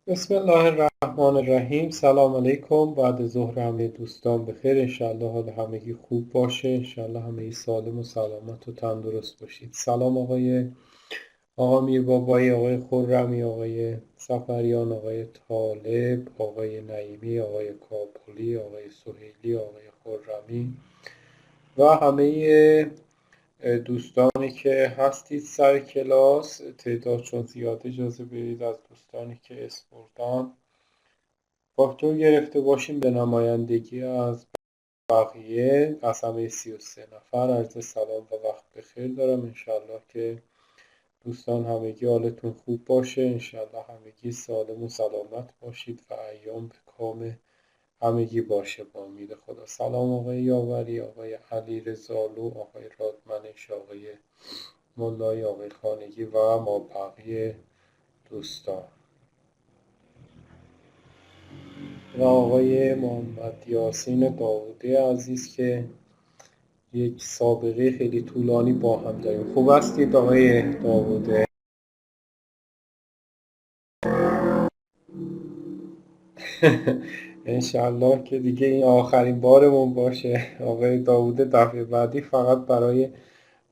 بسم الله الرحمن الرحیم. سلام علیکم. بعد ظهر همه دوستان بخیر. انشالله حال همگی خوب باشه. انشالله همه سالم و سلامت و تندرست باشید. سلام آقا میر بابایی، آقای خرمی، آقای سفریان، آقای طالب، آقای نعیمی، آقای کابلی، آقای سهیلی، آقای خرمی و همه دوستانی که هستید سر کلاس. تعداد چون زیاده اجازه بدید از دوستانی که اسپردان فاکتور گرفته باشیم به نمایندگی از بقیه از همه 33 نفر عرض سلام و وقت بخیر دارم. انشالله که دوستان همگی حالتون خوب باشه، انشالله همگی سالم و سلامت باشید و ایام به کام همگی باشه با امید خدا. سلام آقای یاوری، آقای علی رزالو، آقای رادمنش، آقای مولای، آقای خانگی و ما بقیه دوستان و آقای محمد یاسین داودی عزیز که یک سابقه خیلی طولانی با هم داریم. خوب هستید آقای داوده؟ انشالله که دیگه این آخرین بارمون باشه آقای داوده. دفعه بعدی فقط برای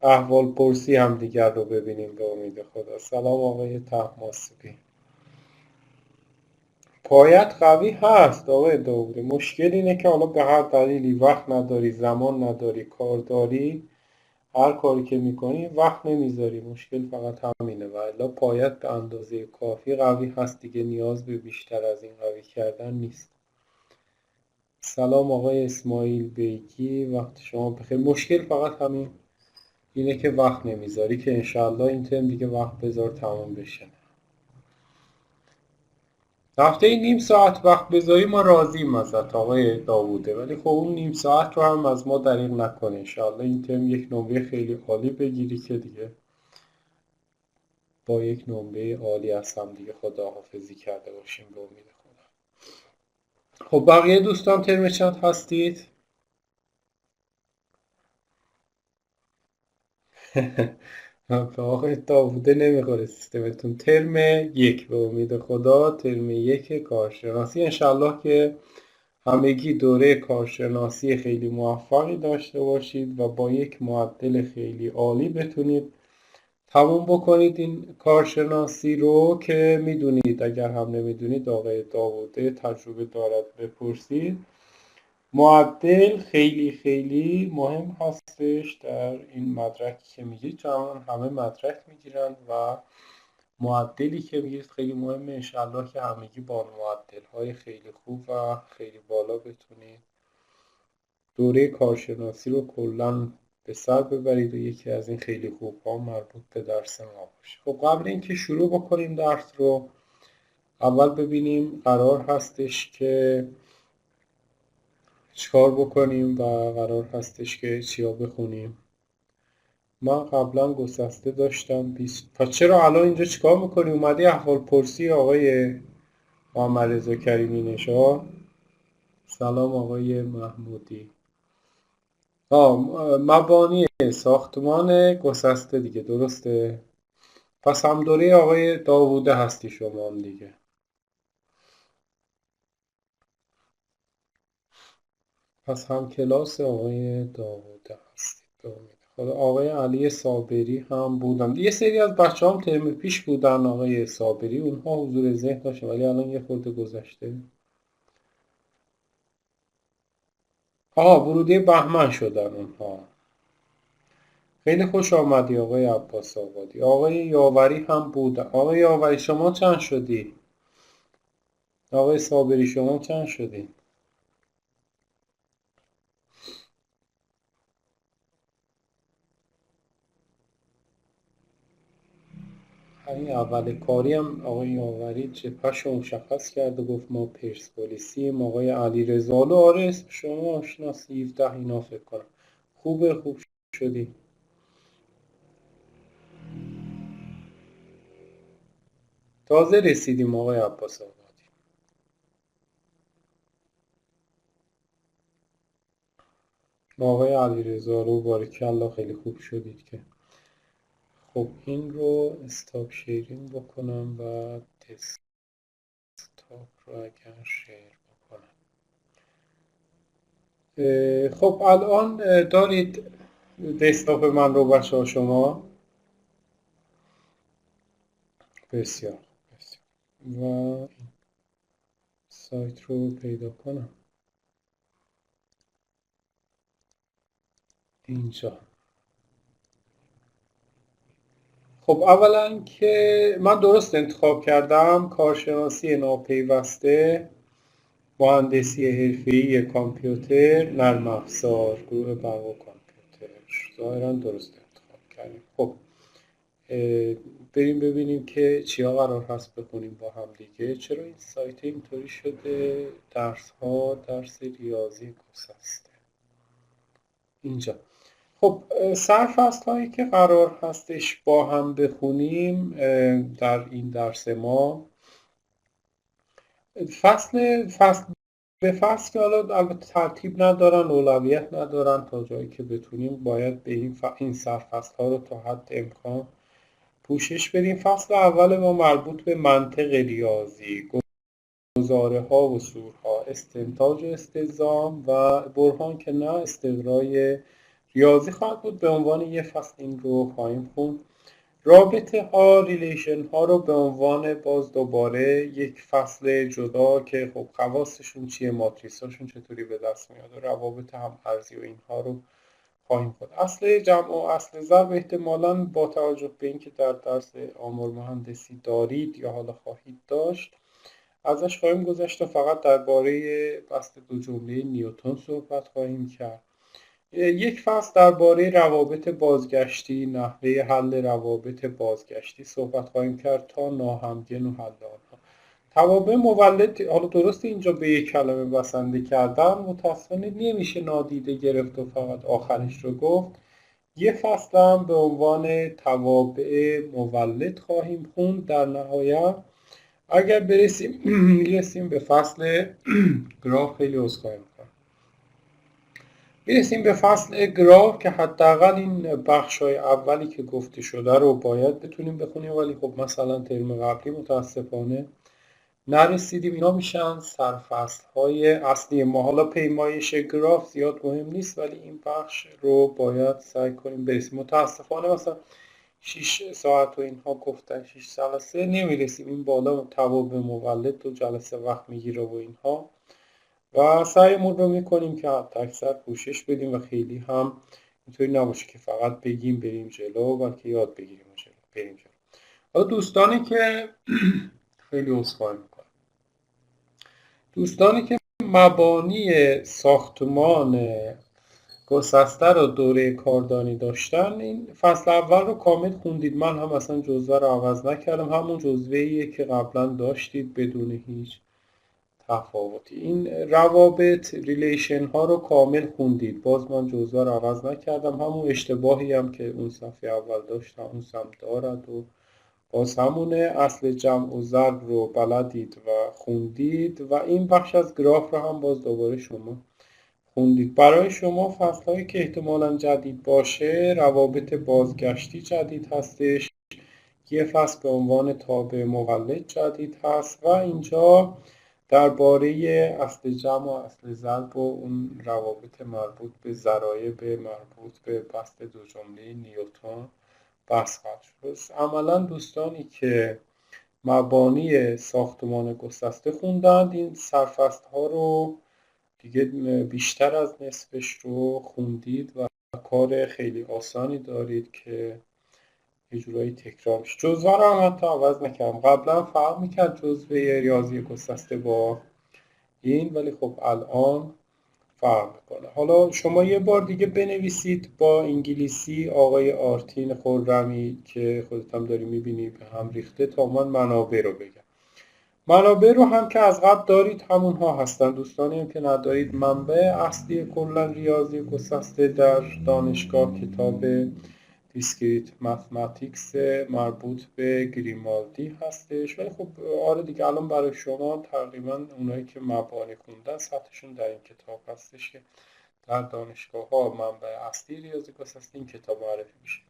احوال پرسی هم دیگر رو ببینیم به امید خدا. سلام آقای طهماسبی. پایت قوی هست آقای داوده، مشکل اینه که حالا به هر دلیلی وقت نداری، زمان نداری، کار داری، هر کاری که میکنی وقت نمیذاری. مشکل فقط همینه و الا پایت به اندازه کافی قوی هست دیگه، نیاز به بیشتر از این قوی کردن نیست. سلام آقای اسماعیل بیگی، وقت شما بخیر. مشکل فقط همین اینه که وقت نمیذاری که انشالله این ترم دیگه وقت بذار تمام بشه. هفته نیم ساعت وقت بذاری ما راضیم ازت آقای داووده، ولی خب اون نیم ساعت رو هم از ما دریغ نکنه. انشالله این ترم یک نمره خیلی عالی بگیری که دیگه با یک نمره عالی از هم دیگه خداحافظی کرده باشیم به امید خدا. خب بقیه دوستان ترم چند هستید؟ به آقای داووده نمیخوره سیستمتون. ترم یک به امید خدا، ترم یک کارشناسی. انشالله که همگی دوره کارشناسی خیلی موفقی داشته باشید و با یک معدل خیلی عالی بتونید تموم بکنید این کارشناسی رو که میدونید. اگر هم نمیدونید آقای داووده تجربه دارد بپرسید. معدل خیلی خیلی مهم هستش در این مدرکی که میگیرید، چون همه مدرک میگیرن و معدلی که میگیرید خیلی مهمه. انشالله که همگی با معدل های خیلی خوب و خیلی بالا بتونید دوره کارشناسی رو کلا به سر ببرید و یکی از این خیلی خوب ها مربوط به درس ما باشه. خب قبل اینکه شروع بکنیم درس رو، اول ببینیم قرار هستش که چیکار بکنیم و قرار هستش که چیا بخونیم. من قبلا گسسته داشتم 20. پس چرا الان اینجا چیکار میکنی؟ اومدی احوال پرسی آقای محمد رضا کریمی نژاد؟ سلام آقای محمودی. مبانی ساختمان گسسته دیگه، درسته؟ پس هم دوره آقای داووده هستی شما هم دیگه. پس هم کلاس آقای داووده هستید به امید خدا. آقای علی صابری هم بودن، یه سری از بچه هم ترم پیش بودن آقای صابری، اونها حضور ذهن داشتن ولی الان یه خورده گذشته. ورودی بهمن شدن اونها. خیلی خوش آمدی آقای عباس آبادی. آقای یاوری هم بودن. آقای یاوری شما چند شدی؟ آقای صابری شما چند شدی؟ همین اول کاری هم آقای یاوری جبهش رو مشخص کرده، گفت ما پرسپولیسیم. آقای علی رزالو، آره اسم شما آشناس، 17 اینا فکر کنم. خوب شدی. تازه رسیدیم آقای عباس آبادی. آقای علی رزالو بارکالله خیلی خوب شدید که. خب این رو استاپ شیرین بکنم و تست کتاب رو اگر شیر بکنم. خب الان دارید دسکتاپ من رو بچه ها شما؟ بسیار بسیار. و سایت رو پیدا کنم اینجا. خب اولا که من درست انتخاب کردم، کارشناسی ناپیوسته، مهندسی حرفه‌ای کامپیوتر، نرم افزار، گروه برق و کامپیوتر. ظاهرا درست انتخاب کردیم. خب بریم ببینیم که چیا قرار هست بخونیم با هم دیگه. چرا این سایت اینطوری شده؟ درس ها، درس ریاضی گسسته اینجا. خب سرفصل هایی که قرار هستش با هم بخونیم در این درس ما، فصل به فصل که حالا البته ترتیب ندارن، اولویت ندارن، تا جایی که بتونیم باید به این سرفصل ها رو تا حد امکان پوشش بدیم. فصل اول ما مربوط به منطق ریاضی، گزاره ها و سورها، استنتاج و استلزام و برهان که نه، استقرای ریاضی خواهد بود. به عنوان یه فصل این رو خواهیم خوند. رابطه ها، ریلیشن ها رو به عنوان باز دوباره یک فصل جدا که خب خواصشون چیه، ماتریس هاشون چطوری به دست میاد و روابط هم ارزی و اینها رو خواهیم خود. اصل جمع و اصل ضرب احتمالاً با توجه به اینکه در درس آمار مهندسی دارید یا حالا خواهید داشت ازش خواهیم گذشت و فقط درباره بسط دو جمله نیوتن صحبت خواهیم کرد. یک فصل درباره روابط بازگشتی، نحوه حل روابط بازگشتی صحبت خواهیم کرد تا ناهمگن و حل آنها. توابع مولد، حالا درسته اینجا به یک کلمه بسنده کردن، متاسفانه نمیشه نادیده گرفت و فقط آخرش رو گفت. یه فصل هم به عنوان توابع مولد خواهیم خوند. در نهایت اگر میرسیم به فصل گراف، خیلی عذرخواهی میکنم، میرسیم به فصل گراف که حداقل این بخشای اولی که گفته شده رو باید بتونیم بخونیم، ولی خب مثلا ترم قبلی متاسفانه نرسیدیم. اینا میشن سرفصل های اصلی ما. حالا پیمایش گراف زیاد مهم نیست، ولی این بخش رو باید سعی کنیم برسیم. متاسفانه مثلا 6 ساعت و اینها گفتن، 6 جلسه نمیرسیم این بالا. توابع مولد 2 جلسه وقت میگیره و اینها، و سعیمون رو میکنیم که حتی اکثر پوشش بدیم و خیلی هم اینطوری نباشه که فقط بگیم بریم جلو، بلکه یاد بگیریم و بریم جلو. حالا دوستانی که خیلی عذرخواهی میکنم، دوستانی که مبانی ساختمان گسسته رو دوره کاردانی داشتن، این فصل اول رو کامل خوندید. من هم اصلا جزوه رو عوض نکردم، همون جزوه‌ایه که قبلا داشتید بدون هیچ تفاوتی. این روابط، ریلیشن ها رو کامل خوندید، باز من جزوه رو عوض نکردم. همون اشتباهی هم که اون صفحه اول داشت همون سم دارد و باز همونه. اصل جمع و ضرب رو بلدید و خوندید و این بخش از گراف رو هم باز دوباره شما خوندید. برای شما فصلهایی که احتمالاً جدید باشه، روابط بازگشتی جدید هستش، یه فصل به عنوان تابع مولد جدید هست و اینجا درباره اصل جمع و اصل ضرب و اون روابط مربوط به ضرایب مربوط به بسط دو جمله نیوتن بحث خواهد شد. عملا دوستانی که مبانی ساختمان گسسته خوندند، این سرفصل ها رو دیگه بیشتر از نصفش رو خوندید و کار خیلی آسانی دارید که یه جورایی تکرار میشه. جزوه رو هم حتی عوض نکردم. قبلا فرق میکرد جزوه ریاضی گسسته با این، ولی خب الان فرق میکنه. حالا شما یه بار دیگه بنویسید با انگلیسی آقای آرتین خرمی که خودت هم داری میبینی به هم ریخته، تا من منابع رو بگم. منابع رو هم که از قبل دارید همونها هستن. دوستانی هم که ندارید، منبع اصلی کلا ریاضی گسسته در دانشگاه کتاب دیسکریت ماتماتیکس مربوط به گریمالدی هستش. ولی خب آره دیگه، الان برای شما تقریبا اونایی که مبانی خوندن سطحشون در این کتاب هستش که در دانشگاه ها منبع اصلی ریاضی گسسته این کتاب معرفی میشه.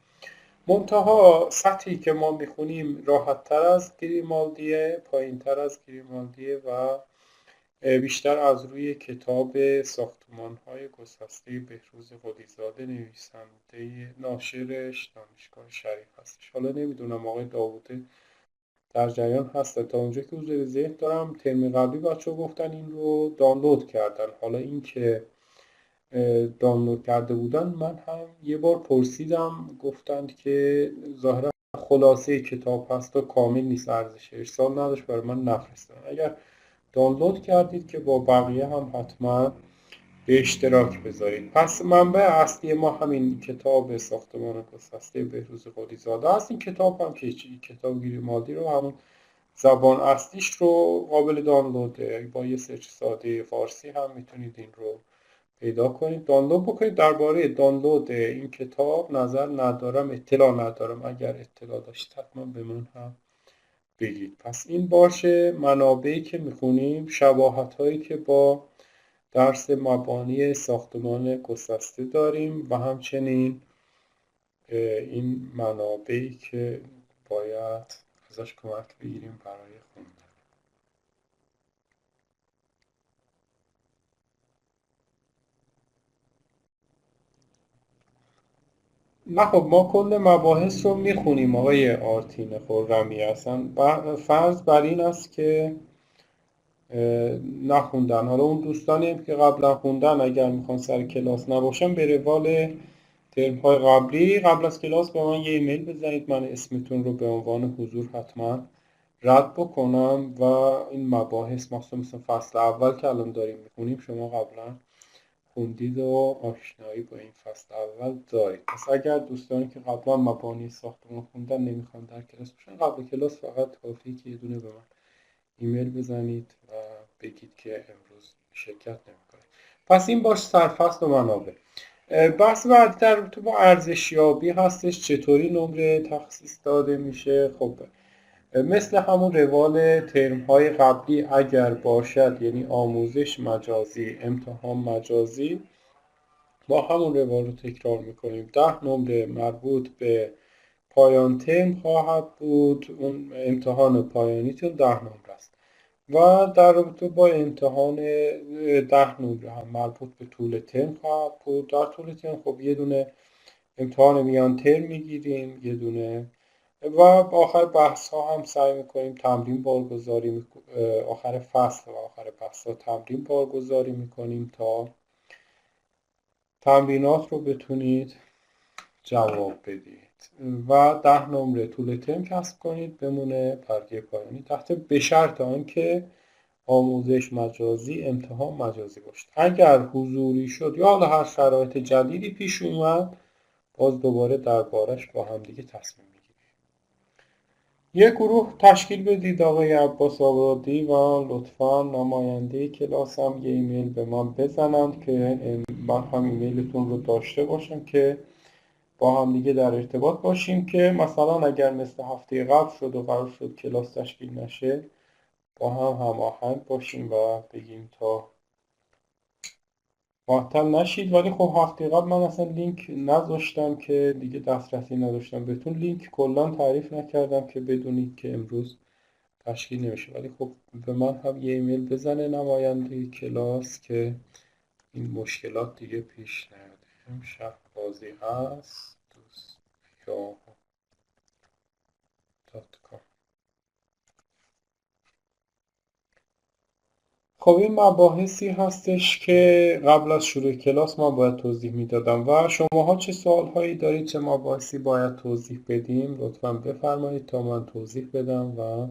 منتها سطحی که ما میخونیم راحت تر از گریمالدیه، پایین تر از گریمالدیه و بیشتر از روی کتاب ساختمان‌های گسسته بهروز قلیزاده نویسنده ناشرش دانشگاه شریف هستش. حالا نمیدونم آقای داووده در جریان هست. تا اونجا که حضور ذهن دارم ترم قبلی بچه ها گفتن این رو دانلود کردن. حالا این که دانلود کرده بودن من هم یه بار پرسیدم گفتند که ظاهرا خلاصه کتاب هست و کامل نیست، ارزش ارسال نداشت، برای من نفرستن. اگر دانلود کردید که با بقیه هم حتما به اشتراک بذارید. پس منبع اصلی ما همین کتاب ساختمان گسسته بهروز قلیزاده است. این کتاب هم که کتاب گریمالدی رو همون زبان اصلیش رو قابل دانلوده، با یه سرچ ساده فارسی هم میتونید این رو پیدا کنید، دانلود بکنید. درباره دانلود این کتاب نظر ندارم، اطلاع ندارم. اگر اطلاع داشتید حتما به من هم بگید. پس این باشه منابعی که میخونیم، شباهت هایی که با درس مبانی ساختمان گسسته داریم و همچنین این منابعی که باید ازش کمک بگیریم برای خوندن. نه خب ما کل مباحث رو میخونیم آقای آرتین خرمی. اصلا فرض بر این است که نخوندن. حالا اون دوستانی هم که قبلا خوندن اگر میخوان سر کلاس نباشن به روال ترم های قبلی قبل از کلاس به من یه ایمیل بزنید، من اسمتون رو به عنوان حضور حتما رد بکنم و این مباحث مثلا فصل اول که الان داریم میخونیم شما قبلا خوندید و آشنایی با این فصل اول دارید. پس اگر دوستانی که قبلا مبانی ساختمان خوندن نمیخوان در کلاس باشن، قبل کلاس فقط کافیه که یه دونه به من ایمیل بزنید و بگید که امروز شرکت نمیکنید. پس این باش سرفصل و منابع. بحث بعدی در رابطه با ارزشیابی هستش، چطوری نمره تخصیص داده میشه. خب مثل همون روال ترم های قبلی اگر باشد، یعنی آموزش مجازی، امتحان مجازی، با همون روال رو تکرار میکنیم. 10 نمره مربوط به پایان ترم خواهد بود. اون امتحان پایانیتون 10 نمره است و در رابطه با امتحان 10 نمره هم مربوط به طول ترم خواهد بود. در طول ترم خب یه دونه امتحان میان ترم میگیریم، یه دونه و آخر بحث ها هم سعی میکنیم تمرین بارگذاری آخر فصل و آخر بحث ها تمرین بارگذاری میکنیم تا تمرینات رو بتونید جواب بدید و 10 نمره طول ترم کسب کنید بمونه پرده پایانی، تحت به شرط آنکه آموزش مجازی، امتحان مجازی باشد. اگر حضوری شد یا حالا هر شرایط جدیدی پیش اومد، باز دوباره دربارش با هم دیگه تصمیم میگیریم. یک گروه تشکیل بدید آقای عباس آبادی و لطفا نماینده کلاس هم یه ایمیل به من بزنند که من هم ایمیلتون رو داشته باشم که با هم دیگه در ارتباط باشیم که مثلا اگر مثل هفته قبل شد و قرار شد کلاس تشکیل نشه با هم هماهنگ باشیم و بگیم تا معطل نشید. ولی خب هفته قبل من اصلا لینک نذاشتم که دیگه دسترسی نداشتم بهتون، لینک کلا تعریف نکردم که بدونید که امروز تشکیل نمیشه. ولی خب به من هم یه ایمیل بزنه نماینده کلاس که این مشکلات دیگه پیش نیاد. امشب بازی هست دوست یا .com. خب این مباحثی هستش که قبل از شروع کلاس ما باید توضیح میدادم و شماها چه سوال هایی دارید، چه مباحثی باید توضیح بدیم، لطفا بفرمایید تا من توضیح بدم و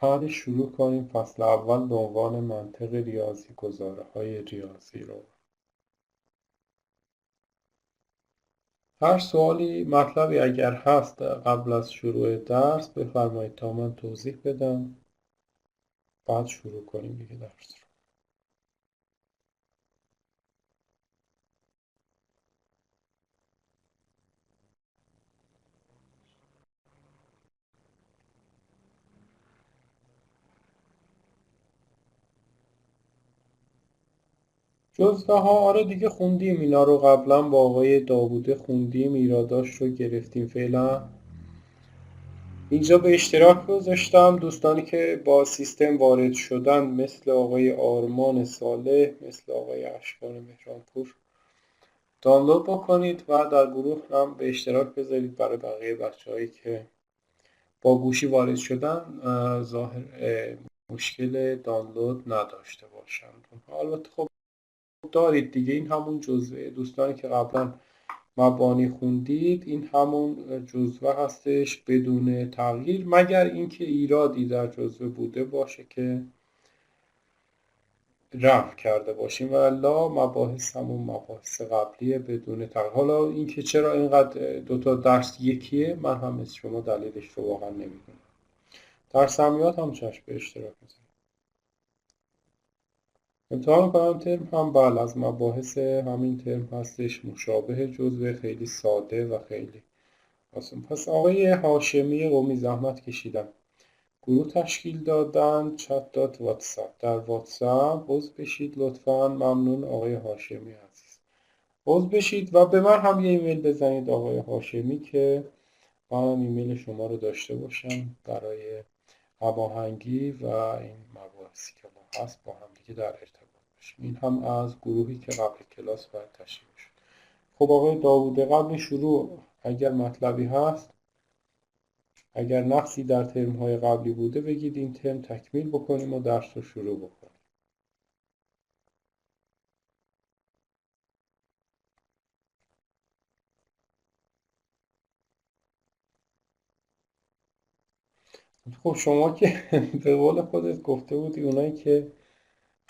بعد شروع کنیم فصل اول به عنوان منطق ریاضی، گزاره های ریاضی رو. هر سوالی مطلبی اگر هست قبل از شروع درس بفرمایید تا من توضیح بدم، بعد شروع کنیم دیگه درس رو. جزوه ها آره دیگه خوندیم اینا رو قبلا با آقای داووده خوندیم، ایراداش رو گرفتیم. فعلا اینجا به اشتراک گذاشتم دوستانی که با سیستم وارد شدن، مثل آقای آرمان صالح، مثل آقای اشکان مهرانپور، دانلود بکنید و در گروه هم به اشتراک بذارید برای بقیه بچه‌هایی که با گوشی وارد شدن ظاهر مشکل دانلود نداشته باشند. البته خب دارید دیگه، این همون جزوه دوستانی که قبلا مبانی خوندید، این همون جزوه هستش بدون تغییر، مگر اینکه ایرادی در جزوه بوده باشه که رفع کرده باشیم و الا مباحث همون مباحث قبلیه بدون تغییر. حالا اینکه چرا اینقدر دوتا درس یکیه، من هم مثل شما دلیلش رو واقعا نمیدونم. در سمیات هم چشم به اشتراک میذارم. امتحان کنم ترم هم بله از مباحث همین ترم هستش، مشابه جزوه، خیلی ساده و خیلی آسان. پس آقای هاشمی قمی زحمت کشیدن گروه تشکیل دادن، چت دات واتساپ، در واتساپ عضو بشید لطفا. ممنون آقای هاشمی عزیز، عضو بشید و به من هم یه ایمیل بزنید آقای هاشمی که من ایمیل شما رو داشته باشم برای هماهنگی و این مباحثی که ما هست با هم دیگه در ارتباط باشیم. این هم از گروهی که قبل کلاس باید تشکیل شد. خب آقای داوود، قبل شروع اگر مطلبی هست، اگر نقصی در ترم‌های قبلی بوده بگید، این ترم تکمیل بکنیم و درس رو شروع بکنیم. خب شما که به قول خودت گفته بودی اونایی که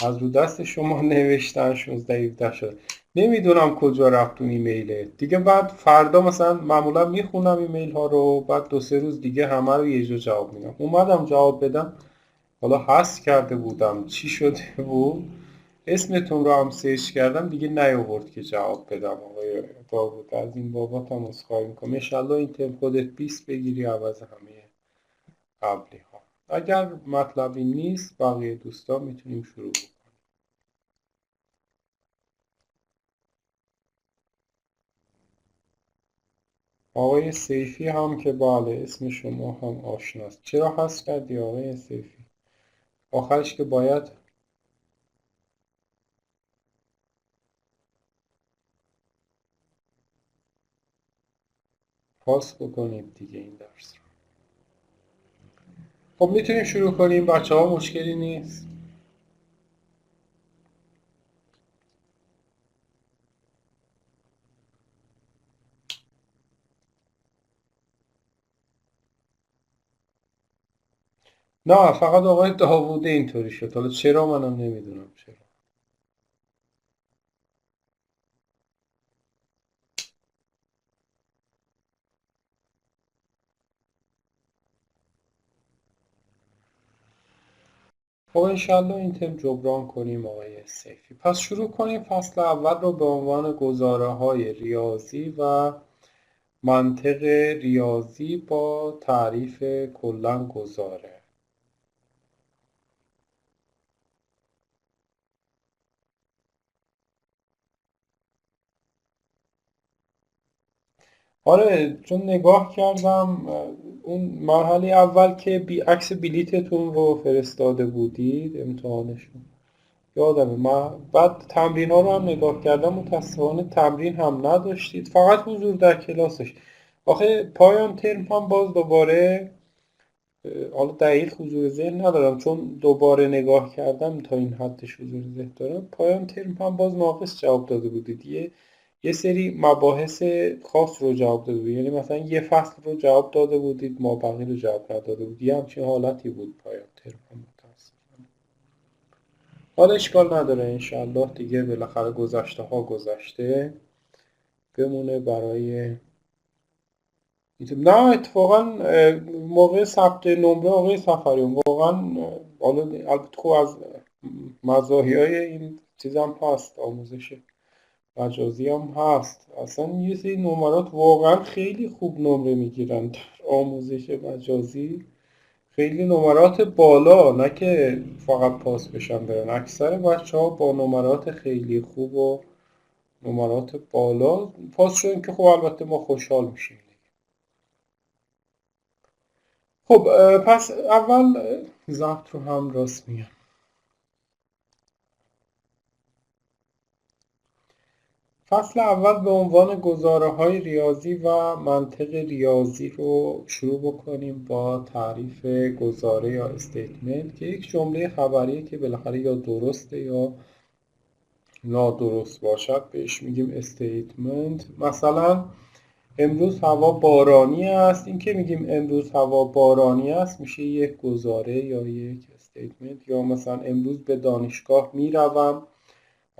از رو دست شما نوشتن 16 17 شد، نمیدونم کجا رفت اون ایمیله دیگه. بعد فردا مثلا معمولا میخونم ایمیل ها رو، بعد دو سه روز دیگه همه رو یه جا جواب میدم. اومدم جواب بدم، حالا حذف کرده بودم چی شده بود، اسمتون رو هم سرچ کردم دیگه نیاورد که جواب بدم. آقای داوود از این بابات هم عذرخواهی میکنم. انشالله این ترم خودت 20 بگیری عوض همه قبلی ها. اگر مطلبی نیست بقیه دوستان میتونیم شروع بکنیم. آقای سیفی هم که بله اسم شما هم آشناست. چرا حذف کردی آقای سیفی؟ آخرش که باید پاس بکنید دیگه این درس رو. خب میتونیم شروع کنیم بچه ها، مشکلی نیست. نه فقط آقای داووده اینطوری شد، حالا چرا منم نمیدونم چرا. خب انشالله این ترم جبران کنیم آقای سیفی. پس شروع کنیم فصل اول رو به عنوان گزاره های ریاضی و منطق ریاضی با تعریف کلا گزاره. آره چون نگاه کردم اون مرحله اول که عکس بلیتتون رو فرستاده بودید امتحانشون، یادمه. من بعد تمرین ها رو هم نگاه کردم، متاسفانه تمرین هم نداشتید، فقط حضور در کلاسش. آخه پایان ترم هم باز دوباره حالا دقیق حضور ذهن ندارم چون دوباره نگاه کردم تا این حدش حضور ذهن دارم، پایان ترم هم باز ناقص جواب داده بودید. یه سری مباحث خاص رو جواب داده بودید، یعنی مثلا یه فصل رو جواب داده بودید ما بقیه رو جواب نداده بودید، یه همچین حالتی بود پایان ترم هم متاسفانه. حالا اشکال نداره، انشالله دیگه بالاخره گذشته ها گذشته بمونه برای نه. اتفاقا موقع ثبت نمره آقای سفریان واقعا حالا البته خب از مزایای این چیز هم هست، آموزش مجازی هم هست، اصلا یه سری نمرات واقعا خیلی خوب نمره میگیرن در آموزش مجازی، خیلی نمرات بالا، نه که فقط پاس بشن برن. اکثر بچه ها با نمرات خیلی خوب و نمرات بالا پاس شدن که خب البته ما خوشحال میشیم. خب پس اول ضبط رو هم راست میگم. فصل اول به عنوان گزاره‌های ریاضی و منطق ریاضی رو شروع بکنیم با تعریف گزاره یا استیتمنت که یک جمله خبریه که بالاخره یا درسته یا نادرست باشد بهش میگیم استیتمنت. مثلا امروز هوا بارانی است. این که میگیم امروز هوا بارانی است میشه یک گزاره یا یک استیتمنت. یا مثلا امروز به دانشگاه میروم،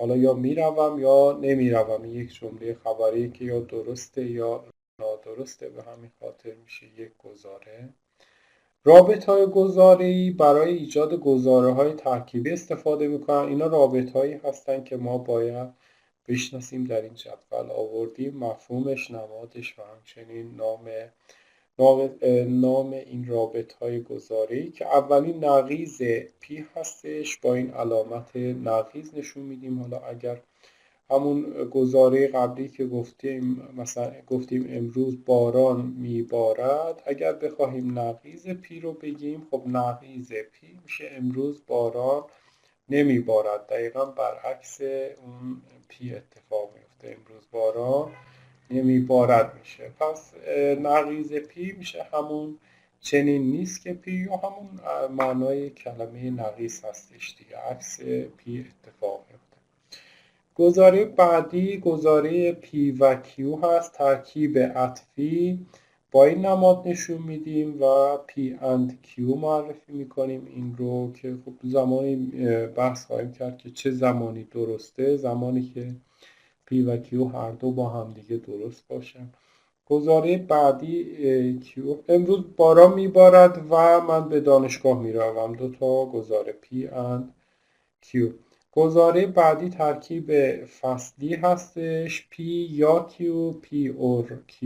حالا یا میروم یا نمیروم، این یک جمله خبریه که یا درسته یا نادرسته، به همین خاطر میشه یک گزاره. رابطه‌های گزاره‌ای برای ایجاد گزاره‌های ترکیبی استفاده میکنن. اینا رابطه‌هایی هستن که ما باید بشناسیم، در این جدول آوردیم مفهومش، نمادش و همچنین نام این رابطه‌های گزاره‌ای که اولین نقیض پی هستش، با این علامت نقیض نشون میدیم. حالا اگر همون گزاره قبلی که گفتیم، مثلا گفتیم امروز باران میبارد، اگر بخواهیم نقیض پی رو بگیم، خب نقیض پی میشه امروز باران نمیبارد. دقیقا برعکس اون پی اتفاق میفته، امروز باران نمیبارد میشه. پس نقیض پی میشه همون چنین نیست که پی، یا همون معنای کلمه نقیض هستش دیگه، عکس پی اتفاق میفته. گزاره بعدی گزاره P و Q هست، ترکیب عطفی. با این نماد نشون میدیم و P and Q معرفی میکنیم این رو که خب زمانی بحث خواهیم کرد که چه زمانی درسته، زمانی که P و Q هر دو با هم دیگه درست باشن. گزاره بعدی Q، امروز باران میبارد و من به دانشگاه میروم. دو تا گزاره P and Q. گزاره بعدی ترکیب فصلی هستش، P یا Q، P or Q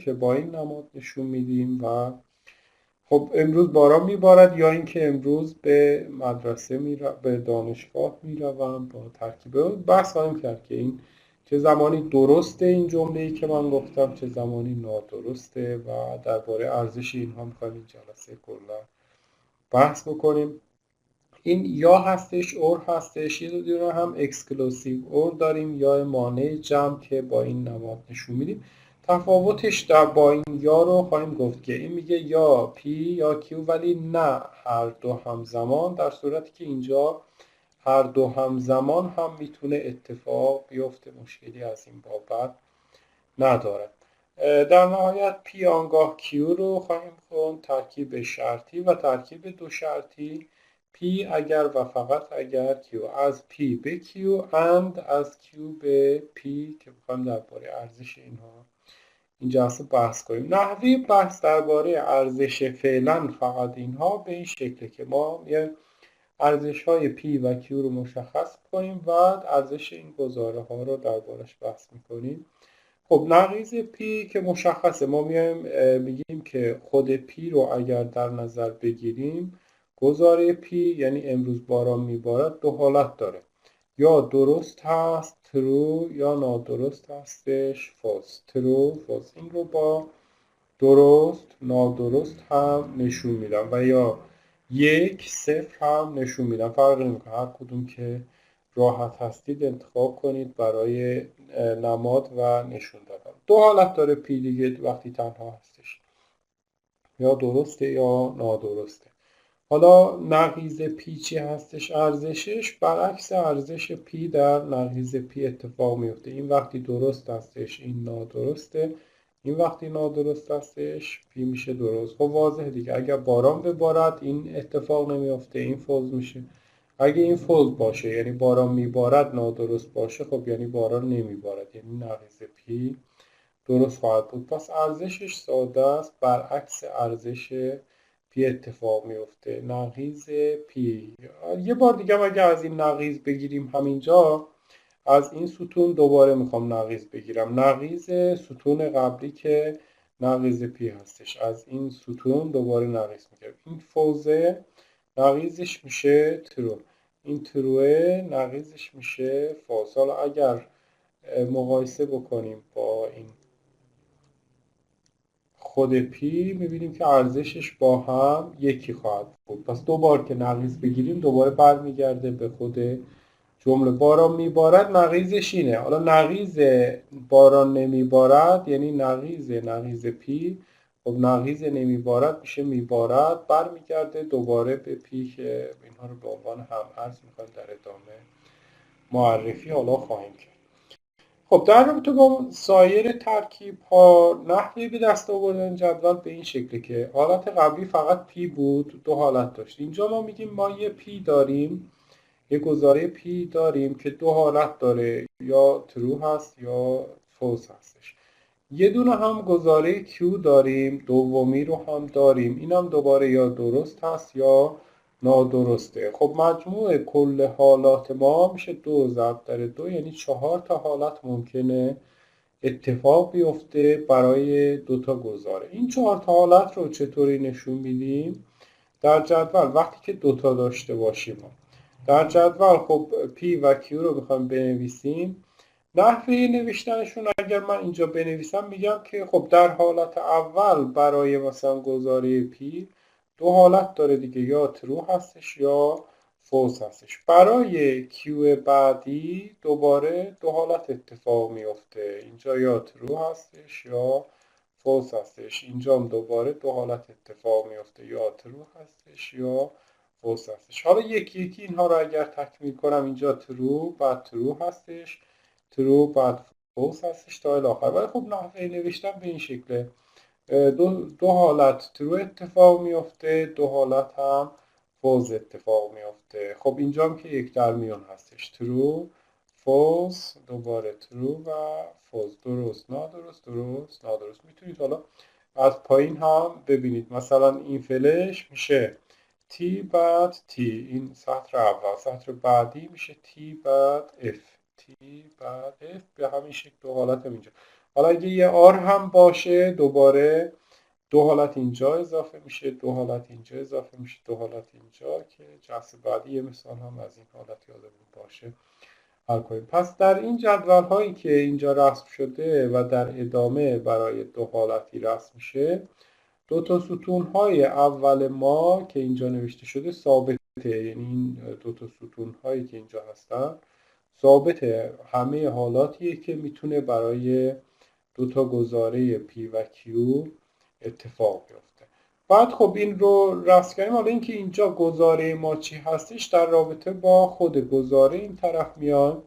که با این نماد نشون میدیم. و خب امروز باران میبارد یا اینکه امروز به مدرسه به دانشگاه میروم، با ترکیب بحث خواهیم کرد که این چه زمانی درسته این جمله‌ای که من گفتم، چه زمانی نادرسته و درباره ارزش اینها میخوایم این جلسه کلا بحث بکنیم. این یا هستش اور هستش، یه دونه هم اکسکلوسیو اور داریم یا مانع جمع که با این نماد نشون میدیم. تفاوتش در با این یا رو خواهیم گفت که این میگه یا پی یا کیو ولی نه هر دو همزمان، در صورتی که اینجا هر دو همزمان هم میتونه اتفاق بیفته، مشکلی از این بابت نداره. در نهایت پی آنگاه کیو رو خواهیم خوند، ترکیب شرطی و ترکیب دو شرطی. پی اگر و فقط اگر کیو، از پی به کیو and از کیو به پی، که بخوایم درباره ارزش اینها این جلسه بحث کنیم. نحوه بحث درباره ارزش فعلا فقط اینها به این شکله که ما یه ارزش های پی و کیو رو مشخص کنیم و ارزش این گزاره ها رو دربارش بحث میکنیم. خب نقیض پی که مشخصه، ما میایم میگیم که خود پی رو اگر در نظر بگیریم، گزاره پی یعنی امروز باران میبارد دو حالت داره، یا درست هست true یا نادرست هستش false. true false این رو با درست نادرست هم نشون میدم و یا یک صفر هم نشون میدم، فرق نمیکنه، هر کدوم که راحت هستید انتخاب کنید برای نماد و نشون دادن. دو حالت داره پی دیگه وقتی تنها هستش، یا درسته یا نادرسته. حالا نقیض پی چی هستش؟ ارزشش برعکس ارزش پی در نقیض پی اتفاق میفته. این وقتی درست هستش این نادرسته، این وقتی نادرست هستش پی میشه درست. خب واضحه دیگه، اگر باران ببارد این اتفاق نمیفته، این فولز میشه. اگه این فولز باشه یعنی باران میبارد نادرست باشه، خب یعنی باران نمیبارد، یعنی نقیض پی درست خواهد بود. پس ارزشش ساده است، برعکس ارزش پی اتفاق میفته، نقیض پی. یه بار دیگه اگه از این نقیض بگیریم همینجا، از این ستون دوباره میخوام نقیض بگیرم، نقیض ستون قبلی که نقیض پی هستش. از این ستون دوباره نقیض میکنیم. این فوزه نقیضش میشه ترو، این تروه نقیضش میشه فالس. حالا اگر مقایسه بکنیم با این خود پی میبینیم که ارزشش با هم یکی خواهد بود. پس دو بار که نقیض بگیریم دوباره برمیگرده به خود جمله. باران میبارد نقیضش اینه. حالا نقیض باران نمیبارد یعنی نقیض پی. خب نقیض نمیبارد میشه میبارد، برمیگرده دوباره به پی که اینها رو به عنوان هم ارز میخوایم در ادامه معرفی حالا خواهیم کرد. خب در رابطه با سایر ترکیب ها نحوه به دست آوردن جدول به این شکله که حالت قبلی فقط پی بود، دو حالت داشت. اینجا ما میگیم ما یه پی داریم، یه گزاره پی داریم که دو حالت داره، یا ترو هست یا فالس هستش. یه دونه هم گزاره کیو داریم، دومی رو هم داریم، این هم دوباره یا درست هست یا نادرسته. خب مجموع کل حالات ما میشه 2 ضرب در 2 یعنی 4 تا حالت ممکنه اتفاق بیفته برای دو تا گزاره. این 4 تا حالت رو چطوری نشون میدیم؟ در جدول وقتی که دوتا داشته باشیم در جدول خب P و Q رو بخوایم بنویسیم، نحوه نوشتنشون اگر من اینجا بنویسم میگم که خب در حالت اول برای مثلا گزاره P دو حالت داره دیگه، یا ترو هستش یا فالس هستش. برای Q بعدی دوباره دو حالت اتفاق میفته، اینجا یا ترو هستش یا فالس هستش. اینجا هم دوباره دو حالت اتفاق میفته، یا ترو هستش یا فالس هستش. حالا یکی یکی اینها رو اگر تکمیل کنم، اینجا ترو بعد ترو هستش، ترو بعد فالس هستش تا الاخر. ولی خب نحوه نوشتن به این شکله، دو حالت ترو اتفاق میفته، دو حالت هم فالس اتفاق میفته. خب اینجا هم که یک در میان هستش، ترو فالس، دوباره ترو و فالس، درست نادرست درست نادرست. میتونید حالا از پایین هم ببینید، مثلا این فلش میشه تی بعد تی، این سطر اول. سطر بعدی میشه تی بعد اف، تی بعد اف، به همین شکل دو حالت هم اینجا. حالا اگه یه آر هم باشه دوباره دو حالت اینجا اضافه میشه، دو حالت اینجا اضافه میشه، دو حالت اینجا، که جلسه بعدی یه مثال هم از این حالت یادمون باشه حل کنیم. پس در این جدول هایی که اینجا رسم شده و در ادامه برای دو حالتی رسم میشه، دو تا ستون های اول ما که اینجا نوشته شده ثابته، یعنی این دو تا ستون هایی که اینجا هستن ثابته، همه حالاتیه که میتونه برای دو تا گزاره P و Q اتفاق بیفته. بعد خب این رو رسم کردیم. حالا اینکه اینجا گزاره ما چی هستش در رابطه با خود گزاره این طرف میان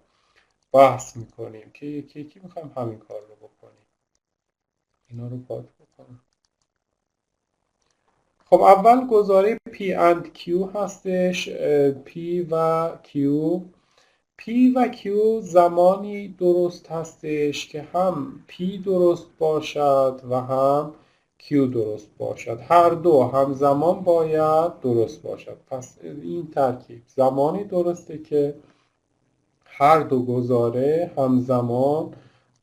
بحث میکنیم که یکی یکی میخوایم همین کار رو بکنیم. اینا رو پاک بکنم. خب اول گزاره P and Q هستش. P و Q، P و Q زمانی درست هستش که هم P درست باشد و هم Q درست باشد، هر دو همزمان باید درست باشد. پس این ترکیب زمانی درسته که هر دو گزاره همزمان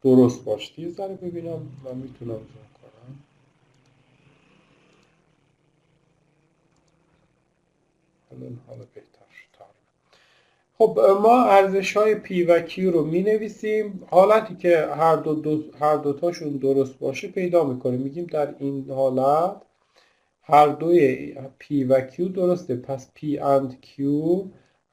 درست باشد. یه ذره ببینم من میتونم زوم کنم. حالا بهتر شد. خب ما ارزش های P و Q رو می نویسیم. حالتی که هر دو تاشون درست باشه پیدا میکنیم، میگیم در این حالت هر دوی P و Q درسته، پس P and Q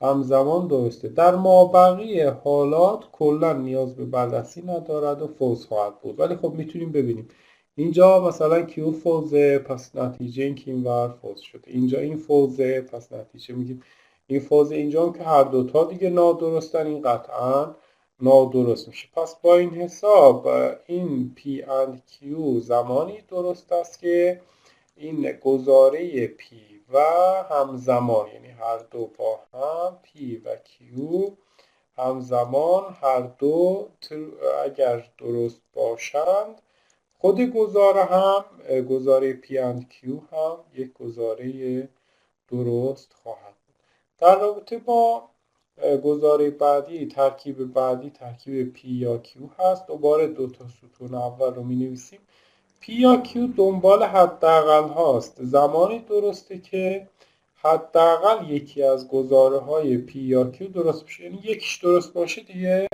همزمان درسته. در مابقی حالات کلا نیاز به بررسی ندارد و فالس خواهد بود. ولی خب میتونیم ببینیم اینجا مثلا Q فالسه، پس نتیجه این که اینور فالس شده. اینجا این فالسه، پس نتیجه میگیم این فاز اینجا هم که هر دوتا دیگه نادرستن، این قطعا نادرست میشه. پس با این حساب این P and Q زمانی درست است که این گزاره P و همزمان، یعنی هر دو با هم P و Q همزمان هر دو اگر درست باشند، خود گزاره هم گزاره P and Q هم یک گزاره درست خواهد بود. در رابطه با گزاره بعدی، ترکیب بعدی ترکیب P یا Q هست. دوباره دو تا ستون اول رو می نویسیم. P یا Q دنبال حداقل هاست. زمانی درسته که حداقل یکی از گزاره های P یا Q درست باشه. یعنی یکیش درست باشه دیگه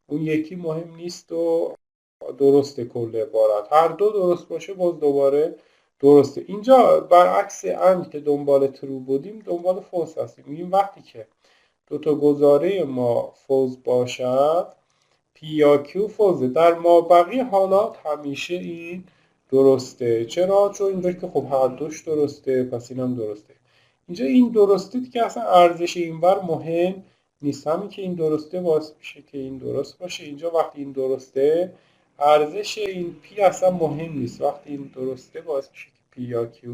اون یکی مهم نیست و درسته کل عبارت. هر دو درست باشه باز دوباره درسته. اینجا برعکس اند که دنبال ترو بودیم دنبال فولس هستیم. میگیم وقتی که دو تا گزاره ما فولس باشد P یا Q فولسه. در مابقی حالات همیشه این درسته. چرا؟ چون اینجا که خب هر دوش درسته پس این هم درسته. اینجا این درسته که اصلا ارزش اینور مهم نیست. همین که این درسته باعث میشه که این درست باشه. اینجا وقتی این درسته ارزش این P اصلا مهم نیست. وقتی این درسته باعث میشه که P یا Q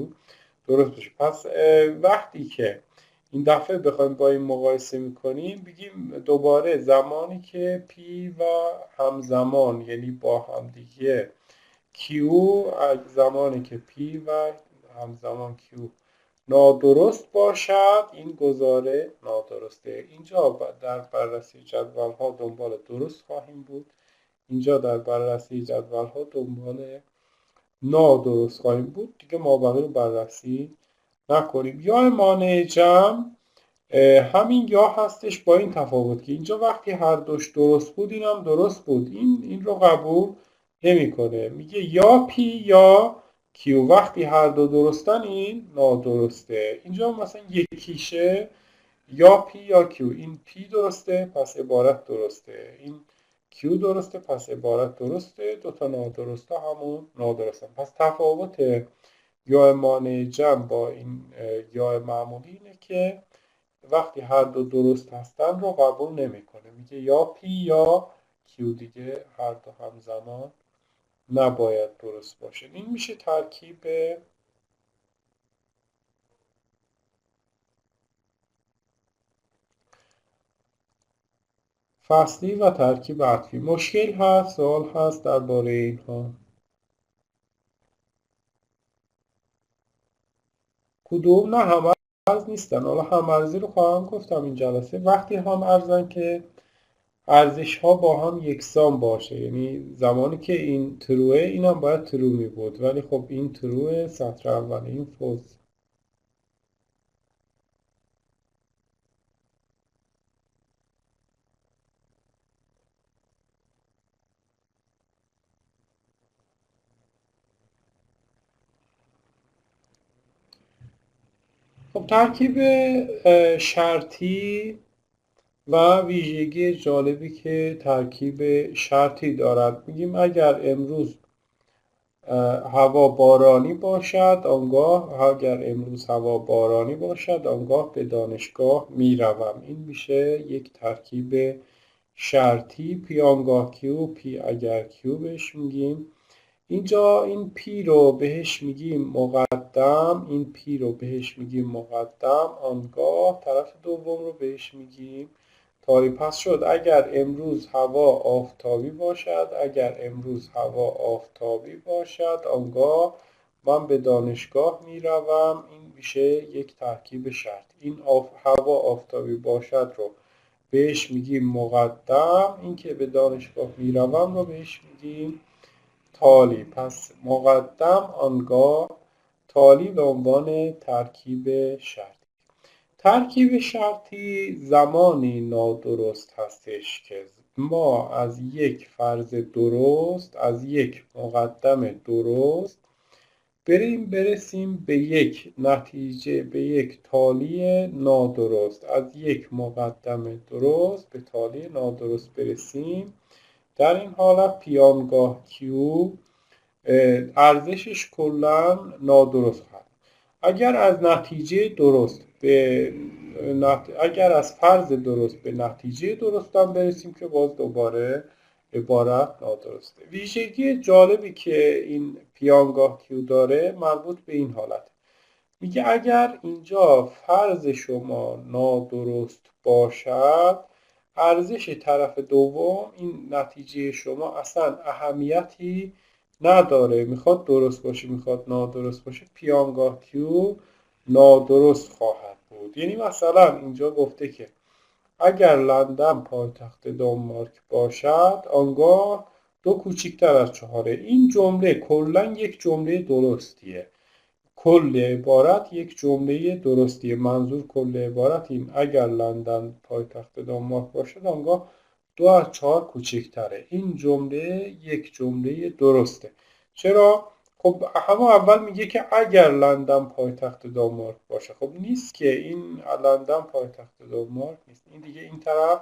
درست باشه. پس وقتی که این دفعه بخوایم با این مقایسه میکنیم بگیم دوباره زمانی که P و همزمان یعنی با همدیگه Q، زمانی که P و همزمان Q نادرست باشد این گزاره نادرسته. اینجا در بررسی جدول ها دنبال درست خواهیم بود. اینجا در بررسی جدول ها دنبال نادرست خواهیم بود. دیگه مابقی رو بررسی نکنیم. یا مانع جمع همین یا هستش با این تفاوت که اینجا وقتی هر دوش درست بود این هم درست بود. این رو قبول نمیکنه. میگه یا P یا Q. وقتی هر دو درستن این نادرسته. اینجا مثلا یکیشه یا P یا Q. این P درسته پس عبارت درسته. این Q درسته پس عبارت درسته. دوتا نادرسته همون نادرستن. پس تفاوت یا مانع جمع با این یا معمولی اینه که وقتی هر دو درست هستن رو قبول نمیکنه. میگه یا P یا Q دیگه هر دو همزمان نباید درست باشه. این میشه ترکیب فصلی و ترکیب عطفی. مشکل هست؟ سوال هست درباره اینها؟ کدوم؟ نه هم ارز نیستن. حالا هم ارزی رو خواهم گفتم این جلسه. وقتی هم ارزن که ارزش ها با هم یکسان باشه. یعنی زمانی که این تروه این هم باید ترو می بود ولی خب این تروه سطر اول این فولس. خب ترکیب شرطی و ویژگی جالبی که ترکیب شرطی دارد. میگیم اگر امروز هوا بارانی باشد آنگاه به دانشگاه میروم. این میشه یک ترکیب شرطی. پی آنگاه کیو، پی اگر کیو بهش میگیم. اینجا این پی رو بهش میگیم مقدم، این پی رو بهش میگیم مقدم، آنگاه طرف دوم رو بهش میگیم تالی. پس شد اگر امروز هوا آفتابی باشد آنگاه من به دانشگاه میروم. این میشه یک ترکیب شرط. این هوا آفتابی باشد رو بهش میگیم مقدم، این که به دانشگاه میروم رو بهش میگیم تالی. پس مقدم آنگاه تالی به عنوان ترکیب شرطی. ترکیب شرطی زمانی نادرست هستش که ما از یک فرض درست، از یک مقدم درست برسیم به یک نتیجه، به یک تالی نادرست. از یک مقدم درست به تالی نادرست برسیم. در این حالت پی آنگاه کیو ارزشش کلا نادرست خواهد. اگر از فرض درست به نتیجه درست هم برسیم که باز دوباره عبارت نادرسته. ویژگی جالبی که این پی آنگاه کیو داره مربوط به این حالت. میگه اگر اینجا فرض شما نادرست باشد ارزش طرف دوم، این نتیجه شما اصلا اهمیتی نداره. میخواد درست باشه میخواد نادرست باشه، پی آنگاه کیو نادرست خواهد بود. یعنی مثلا اینجا گفته که اگر لندن پایتخت دانمارک باشد آنگاه 2 کوچکتر از 4. این جمله کلا یک جمله درستیه. کل عبارت یک جمله درستیه. منظور کل عبارت این: اگر لندن پایتخت دانمارک باشد آنگاه 2 از 4 کوچکتره. این جمله یک جمله درسته. چرا؟ خب همون اول میگه که اگر لندن پایتخت دانمارک باشه. خب نیست که، این لندن پایتخت دانمارک نیست. این دیگه این طرف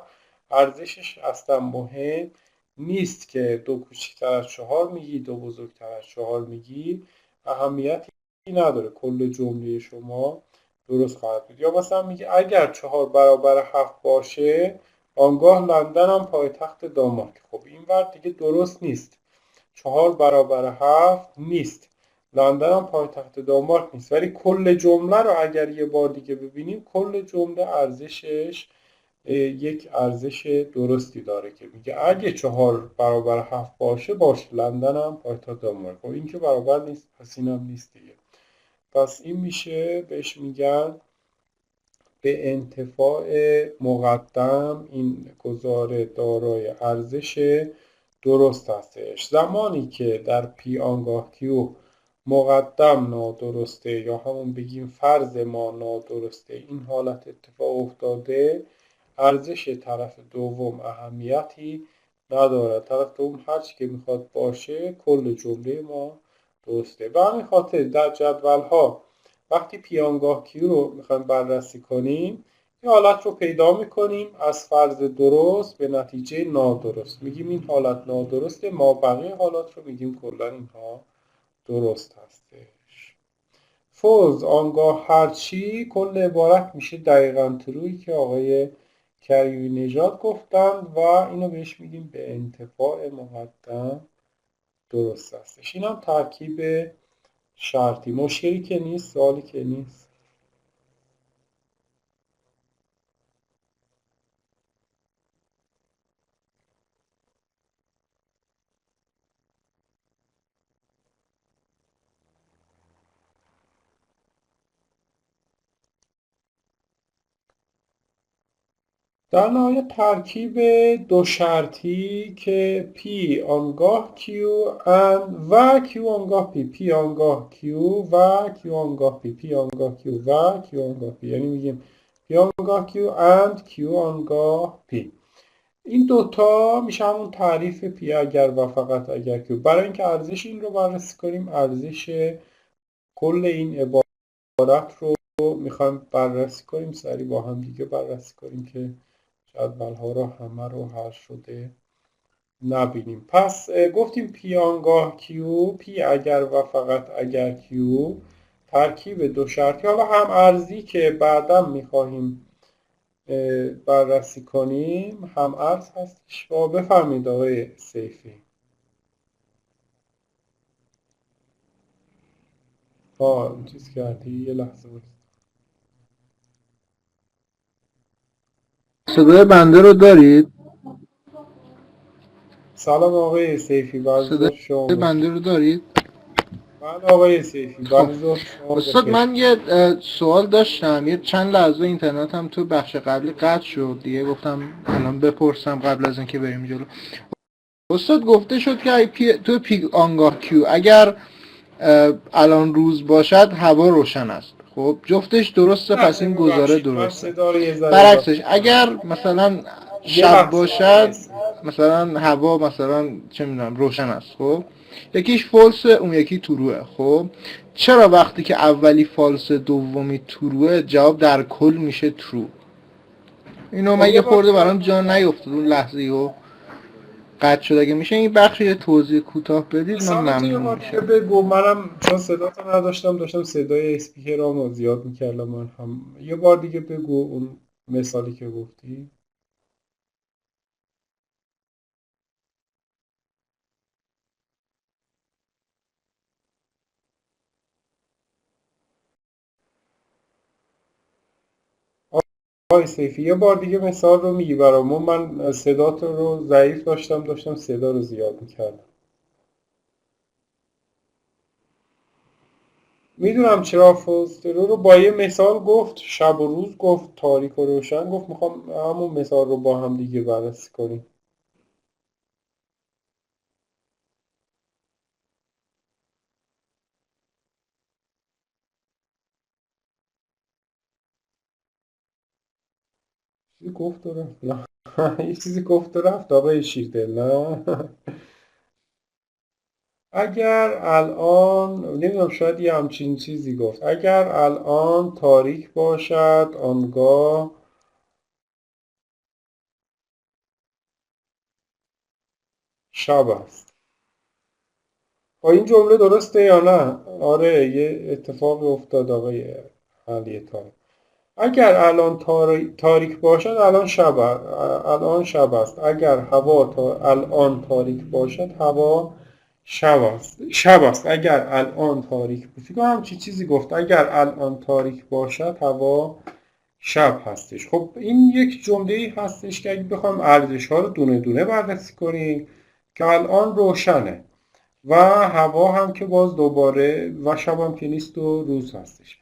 ارزشش اصلا مهم نیست که 2 کوچکتر از 4 میگی 2 بزرگتر از 4 میگی، اهمیتی نداره. کل جمله شما درست خواهد بود. یا مثلا میگه اگر 4 برابر 7 باشه آنگاه لندن هم پایتخت دانمارک. خب این ور دیگه درست نیست. 4 برابر 7 نیست، لندن هم پایتخت دانمارک نیست. ولی کل جمله رو اگر یه بار دیگه ببینیم، کل جمله ارزشش یک ارزش درستی داره که میگه اگه 4 برابر 7 باشه لندن هم پایتخت دانمارک. خب این که برابر نیست، پس این هم نیست دیگه. پس این میشه بهش میگن به انتفاع مقدم. این گزاره دارای ارزش درست هستش. زمانی که در پی آنگاه کیو مقدم نادرسته، یا همون بگیم فرض ما نادرسته، این حالت اتفاق افتاده، ارزش طرف دوم اهمیتی نداره. طرف دوم هرچی که میخواد باشه، کل جمله ما درسته. به همین خاطر در جدول ها وقتی پیانگاه کیو رو میخوایم بررسی کنیم، این حالت رو پیدا میکنیم از فرض درست به نتیجه نادرست، میگیم این حالت نادرسته، ما بقیه حالات رو میگیم کلا اینها درست هستش. فوز آنگاه هرچی کل عبارت میشه دقیقاً ترویی که آقای کریمی نژاد گفتند و اینو بهش میگیم به انتفاع مقدم درست هستش. این هم ترکیب شرطی. مشکلی که نیست، سوالی که نیست. در نهایت ترکیب دو شرطی که P آنگاه Q و Q آنگاه P آنگاه Q و Q آنگاه P آنگاه Q و Q آنگاه P، یعنی میگیم P آنگاه Q and Q آنگاه P. این دوتا میشه همون تعریف P اگر و فقط اگر Q. برای اینکه ارزش این رو بررسی کنیم، ارزش کل این عبارت رو میخوایم بررسی کنیم، سریع با هم دیگه بررسی کنیم که جدول ها رو همه رو حل شده نبینیم. پس گفتیم پی آنگاه کیو، پی اگر و فقط اگر کیو، ترکیب دو شرطی. حالا هم ارزی که بعدا میخواهیم بررسی کنیم هم ارز هستش. بفرمایید آقای سیفی. چیز کردی یه لحظه بود. صدای بنده رو دارید؟ سلام آقای سیفی، بعد صدای ظهر شما بخیر. بنده رو دارید؟ بله آقای سیفی، خب بعد ظهر شما استاد، بخیر. من یه سوال داشتم. یه چند لحظه اینترنت هم تو بخش قبلی قطع شد دیگه، گفتم الان بپرسم قبل از اینکه بریم جلو. استاد گفته شد که تو پی آنگاه کیو اگر الان روز باشد هوا روشن است. خب جفتش درسته، نه پس این گزاره ببخشید، من درسته. صدا رو یه ذره برعکسش اگر مثلا یه شب لحظه باشد، آقای سیفی. مثلا هوا مثلا چه میدونم روشن است، خب یکیش فالس اون یکی تروه. خب چرا وقتی که اولی فالس دومی تروه جواب در کل میشه ترو؟ اینو خب من یه یه بار خورده دیگه برام جا نیفتاد اون لحظه و قطع شد. اگه میشه این بخش یه توضیح کوتاه بدید من مثالتو یه ممنون بار دیگه میشم. بگو. منم چون صداتو نداشتم، داشتم صدای اسپیکرامو زیاد میکردم. من هم یه بار دیگه بگو اون مثالی که گفتی. آقای سیفی یه بار دیگه مثال رو میگی برامون؟ من صداتو رو ضعیف داشتم صدا رو زیاد میکردم. میدونم چرا فوسترو رو با یه مثال گفت، شب و روز گفت، تاریک و روشن گفت. میخوام همون مثال رو با هم دیگه بررسی کنیم. چیزی گفت و رفت. نه. یه چیزی گفت و رفت آقای شیرده نه. اگر الان نمیدونم شاید یه همچین چیزی گفت اگر الان تاریک باشد آنگاه شب است. با این جمله درسته یا نه؟ آره یه اتفاق افتاد آقای علی. اگر الان تاریک باشد الان شب است. اگر هوا الان تاریک باشد هوا شب است. اگر الان تاریک باشد فکر کنم چیزی گفت اگر الان تاریک باشد هوا شب هستش. خب این یک جمله ای هستش که اگه بخوام ارزش ها رو دونه دونه بررسی کنیم که الان روشنه و هوا هم که باز دوباره و شب هم که نیست و روز هستش.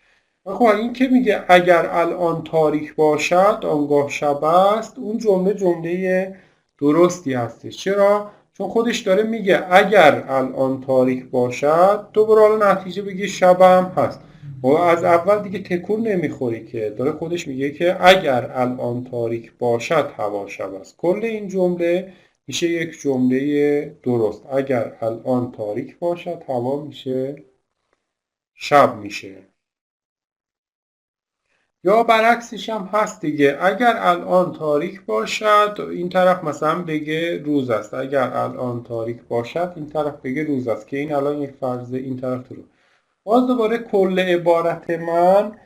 خب این که میگه اگر الان تاریک باشد آنگاه شب است، اون جمله درستی هستش. چرا؟ چون خودش داره میگه اگر الان تاریک باشد دوباره حالا نتیجه بگه شب هم هست و از اول دیگه تکون نمیخوری که داره خودش میگه که اگر الان تاریک باشد هوا شب است. کل این جمله میشه یک جمله درست. اگر الان تاریک باشد هوا میشه شب میشه. یا برعکسش هم هست دیگه اگر الان تاریک باشد این طرف مثلا بگه روز است. اگر الان تاریک باشد این طرف بگه روز است که این الان یک فرض این طرف رو. باز دوباره کل عبارت من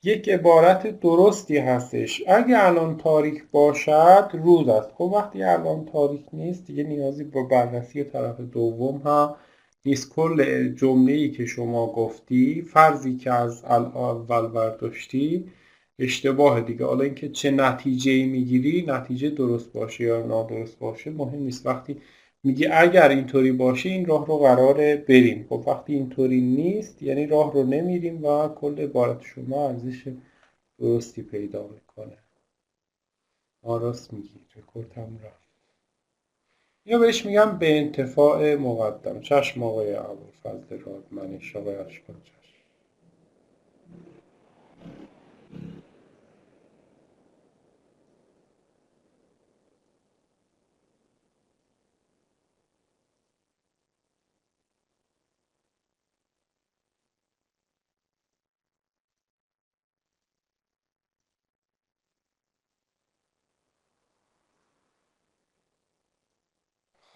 یک عبارت درستی هستش. اگه الان تاریک باشد روز است. خب وقتی الان تاریک نیست دیگه نیازی با بررسی طرف دوم هم نیست. کل جمله‌ای که شما گفتی فرضی که از اول برداشتی اشتباه دیگه. حالا اینکه چه نتیجه‌ای میگیری نتیجه درست باشه یا نادرست باشه مهم نیست. وقتی میگه اگر اینطوری باشه این راه رو قراره بریم. خب وقتی اینطوری نیست یعنی راه رو نمیریم و کل عبارت شما ارزش درستی پیدا میکنه. راست میگی رکورتم رفت. یا بهش میگم به انتفاع مقدم. چشم آقای ابوالفضل رادمنش آقای اشکان چشم.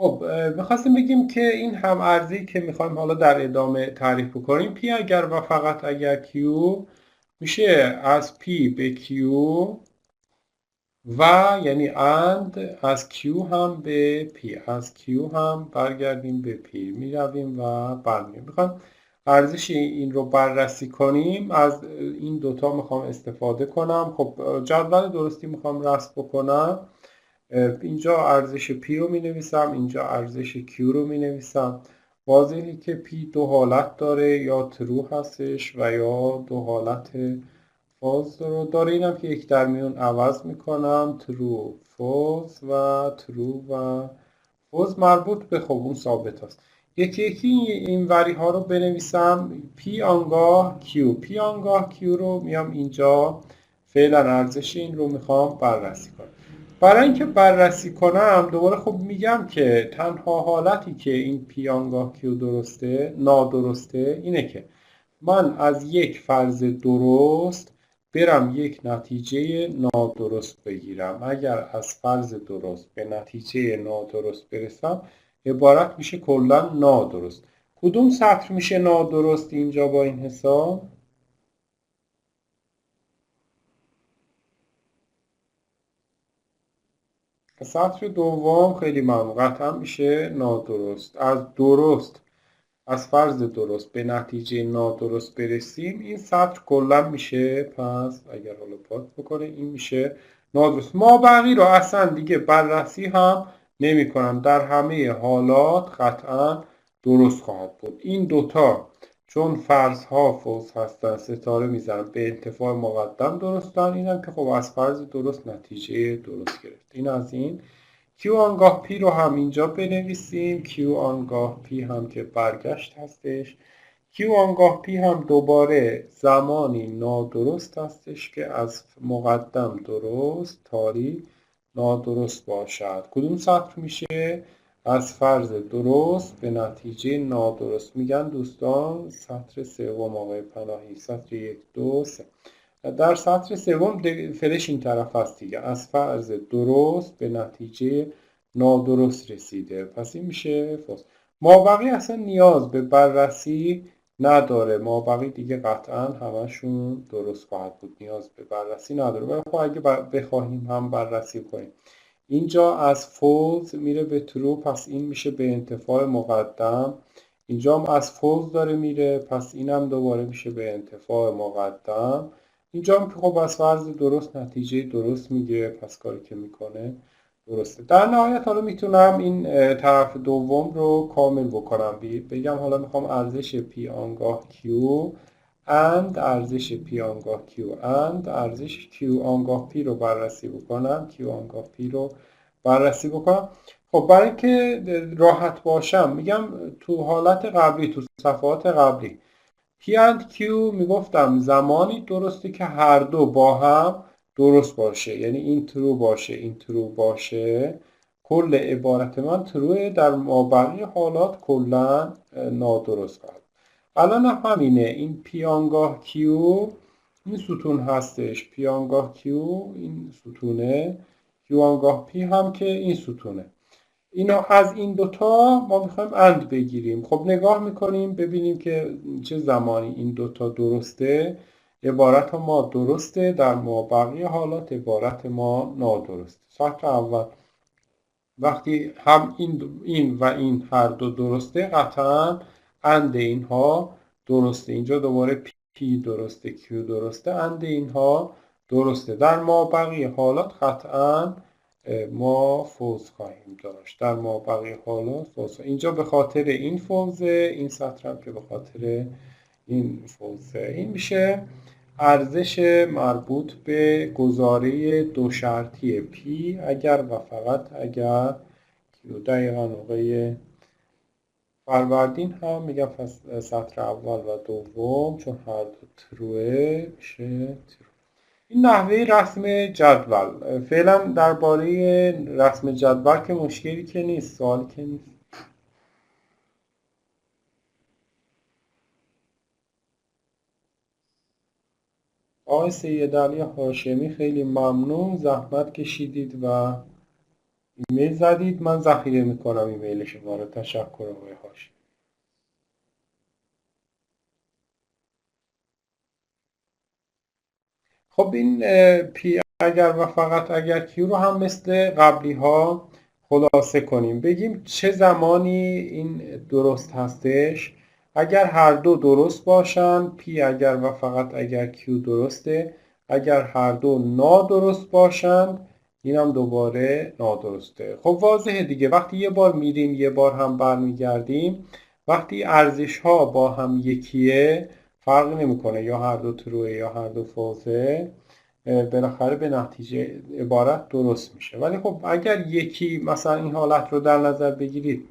خب میخواستیم بگیم که این هم ارزی که میخوایم حالا در ادامه تعریف بکنیم پی اگر و فقط اگر کیو میشه از پی به کیو و یعنی اند از کیو هم به پی از کیو هم برگردیم به پی میرویم و برمیگردیم. میخوایم ارزش این رو بررسی کنیم از این دوتا میخوام استفاده کنم. خب جدول درستی میخوام رسم بکنم. اینجا ارزش پی رو می نویسم اینجا ارزش کیو رو می نویسم. واضحه که پی دو حالت داره یا ترو هستش و یا دو حالت فالس رو داره. اینم که یک در میون عوض میکنم ترو فالس و ترو و فالس مربوط به خب اون ثابت هست. یکی یکی این وری ها رو بنویسم. پی آنگاه کیو پی آنگاه کیو رو میام اینجا فعلا ارزش این رو میخوام بررسی کنم. برای اینکه بررسی کنم دوباره خب میگم که تنها حالتی که این پی آنگاه کیو درسته نادرسته اینه که من از یک فرض درست برم یک نتیجه نادرست بگیرم. اگر از فرض درست به نتیجه نادرست برسم عبارت میشه کلا نادرست. کدوم سطر میشه نادرست اینجا با این حساب؟ سطر دوم. خیلی ممنون. قطعا میشه نادرست. از فرض درست به نتیجه نادرست برسیم این سطر کلا میشه پس اگر حالا پاک بکنه این میشه نادرست. ما بقیه رو اصلا دیگه بررسی هم نمی کنم. در همه حالات قطعا درست خواهد بود. این دوتا چون فرض ها فوز هستن ستاره میزنم به انتفاع مقدم درستن. اینم که خب از فرض درست نتیجه درست گرفت. این از این. کیو آنگاه پی رو هم اینجا بنویسیم. کیو آنگاه پی هم که برگشت هستش کیو آنگاه پی هم دوباره زمانی نادرست هستش که از مقدم درست تالی نادرست باشد. کدوم سطر میشه؟ از فرض درست به نتیجه نادرست. میگن دوستان سطر سوم آقای پناهی، سطر 1 2 3. در سطر سوم فرش این طرف هست دیگه، از فرض درست به نتیجه نادرست رسیده، پس این میشه فاز. مابقی اصلا نیاز به بررسی نداره، مابقی دیگه قطعا همشون درست خواهد بود، نیاز به بررسی نداره. ولی خب اگه بخواهیم هم بررسی کنیم، اینجا از فولز میره به ترو، پس این میشه به انتفاع مقدم. اینجا هم از فولز داره میره، پس این هم دوباره میشه به انتفاع مقدم. اینجا هم که خب از فرض درست نتیجه درست میگیره، پس کاری که میکنه درسته. در نهایت حالا میتونم این طرف دوم رو کامل بکنم، بگم حالا میخوام ارزش پی آنگاه کیو اند ارزش پی آنگاه کیو اند ارزش کیو آنگاه پی رو بررسی بکنم، کیو آنگاه پی رو بررسی بکنم. خب برای اینکه راحت باشم میگم تو حالت قبلی، تو صفحات قبلی P and Q میگفتم زمانی درسته که هر دو با هم درست باشه، یعنی این true باشه این true باشه. کل عبارت من trueه، در مابقی حالات کلا نادرست خواهد. الان هم همینه، این P آنگاه Q این ستون هستش، P آنگاه Q این ستونه، Q آنگاه P هم که این ستونه. اینا از این دوتا ما میخوایم اند بگیریم. خب نگاه میکنیم ببینیم که چه زمانی این دوتا درسته، عبارت ما درسته، در مابقی حالات عبارت ما نادرسته. سطر اول وقتی هم این و این هر دو درسته، قطعا اند اینها درسته. اینجا دوباره پی درسته، کیو درسته، اند اینها درسته. در مابقی حالات قطعا ما فوز خواهیم داشت، در مابقی حالات فوز. اینجا به خاطر این فوزه، این سطر هم که به خاطر این فوزه. این میشه ارزش مربوط به گزاره دو شرطی P اگر و فقط اگر Q. دقیقا آقای فروردین هم میگم سطر اول و دوم چون هر دو تروه میشه ترو. این نحوه رسم جدول. فعلا درباره رسم جدول که مشکلی که نیست، سوالی که نیست. آقای سیدعلی هاشمی خیلی ممنون، زحمت کشیدید و ایمیل زدید. من ذخیره میکنم ایمیل شما رو. تشکر آقای هاشمی. خب این پی اگر و فقط اگر کیو رو هم مثل قبلی ها خلاصه کنیم، بگیم چه زمانی این درست هستش. اگر هر دو درست باشن، پی اگر و فقط اگر کیو درسته. اگر هر دو نادرست باشند، این هم دوباره نادرسته. خب واضحه دیگه، وقتی یه بار میریم یه بار هم برمیگردیم، وقتی ارزش ها با هم یکیه فرق نمیکنه، یا هر دو تروه یا هر دو فالسه، بالاخره به نتیجه عبارت درست میشه. ولی خب اگر یکی مثلا این حالت رو در نظر بگیرید،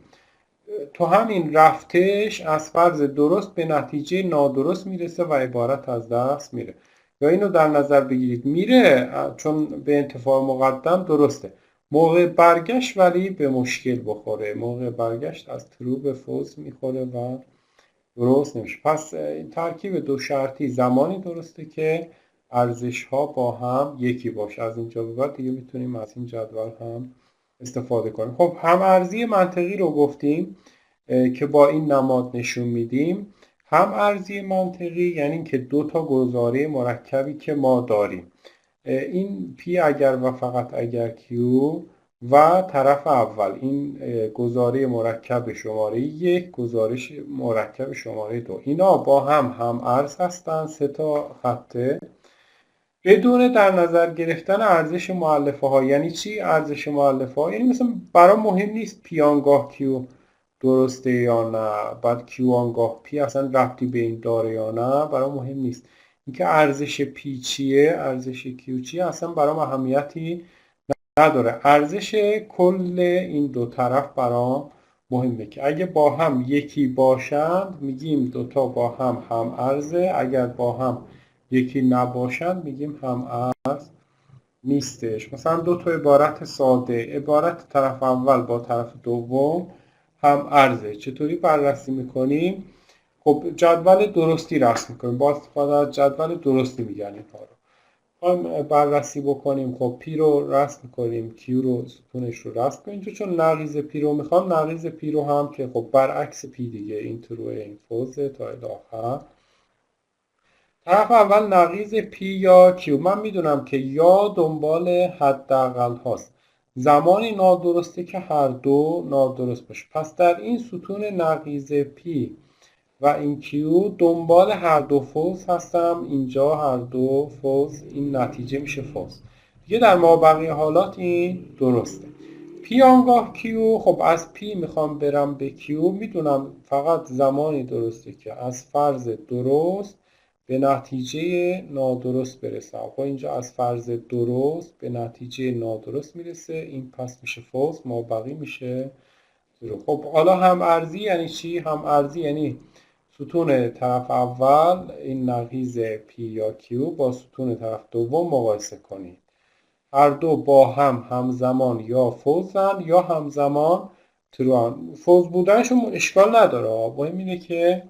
تو همین رفتش از فرض درست به نتیجه نادرست میرسه و عبارت از دست میره. یا اینو در نظر بگیرید میره چون به انتفاع مقدم درسته، موقع برگشت ولی به مشکل بخوره، موقع برگشت از ترو به فولس میخوره و درست نمیشه. پس این ترکیب دو شرطی زمانی درسته که ارزش ها با هم یکی باشه. از اینجا به بعد دیگه میتونیم از این جدول هم استفاده کنیم. خب هم ارزی منطقی رو گفتیم که با این نماد نشون میدیم. هم ارزی منطقی یعنی که دو تا گزاره مرکبی که ما داریم، این پی اگر و فقط اگر کیو و طرف اول این گزاره مرکب شماره 1 گزارش مرکب شماره 2، اینا با هم ارز هستن، سه تا خطه، بدون در نظر گرفتن ارزش مؤلفه ها. یعنی چی ارزش مؤلفه ها؟ یعنی مثلا برام مهم نیست پی آنگاه کیو درسته یا نه، بعد کیو آنگاه پی اصلا ربطی به این داره یا نه، برام مهم نیست. اینکه ارزش پی چیه ارزش کیو چیه اصلا برام اهمیتی نداره. ارزش کل این دو طرف برام مهمه که اگه با هم یکی باشند میگیم دوتا با هم ارزه، اگر با هم یکی نباشند میگیم هم ارز نیستش. مثلا دو تا عبارت ساده، عبارت طرف اول با طرف دوم هم ارزه. چطوری بررسی میکنیم؟ خب جدول درستی رسم میکنیم، با استفاده از جدول درستی میگن اینها رو. خواهیم بررسی بکنیم. خب پی رو رسم میکنیم، کیو رو ستونش رو رسم کنیم. اینجا چون نقیض پی رو میخوام، نقیض پی رو هم که خب برعکس پی دیگه، این تروه این فوزه تا الاخر. طرف اول نقیض پی یا کیو، من میدونم که یا دنبال حداقل هاست، زمانی نادرسته که هر دو نادرست باشه. پس در این ستون نقیض پی و این کیو دنبال هر دو فوز هستم. اینجا هر دو فوز، این نتیجه میشه فوز دیگه. در مابقی حالات این درسته. پی آنگاه کیو، خب از پی میخوام برم به کیو، میدونم فقط زمانی درسته که از فرض درست به نتیجه نادرست برسم. خب اینجا از فرض درست به نتیجه نادرست میرسه، این پس میشه فوز، مابقی میشه زیرو. خب حالا هم ارزی یعنی چی؟ هم ارزی یعنی ستون طرف اول این نقیض پی یا کیو با ستون طرف دوم مقایسه کنید. هر دو با هم همزمان یا فوزن یا همزمان تروان. فوز بودنشون اشکال نداره، مهم اینه که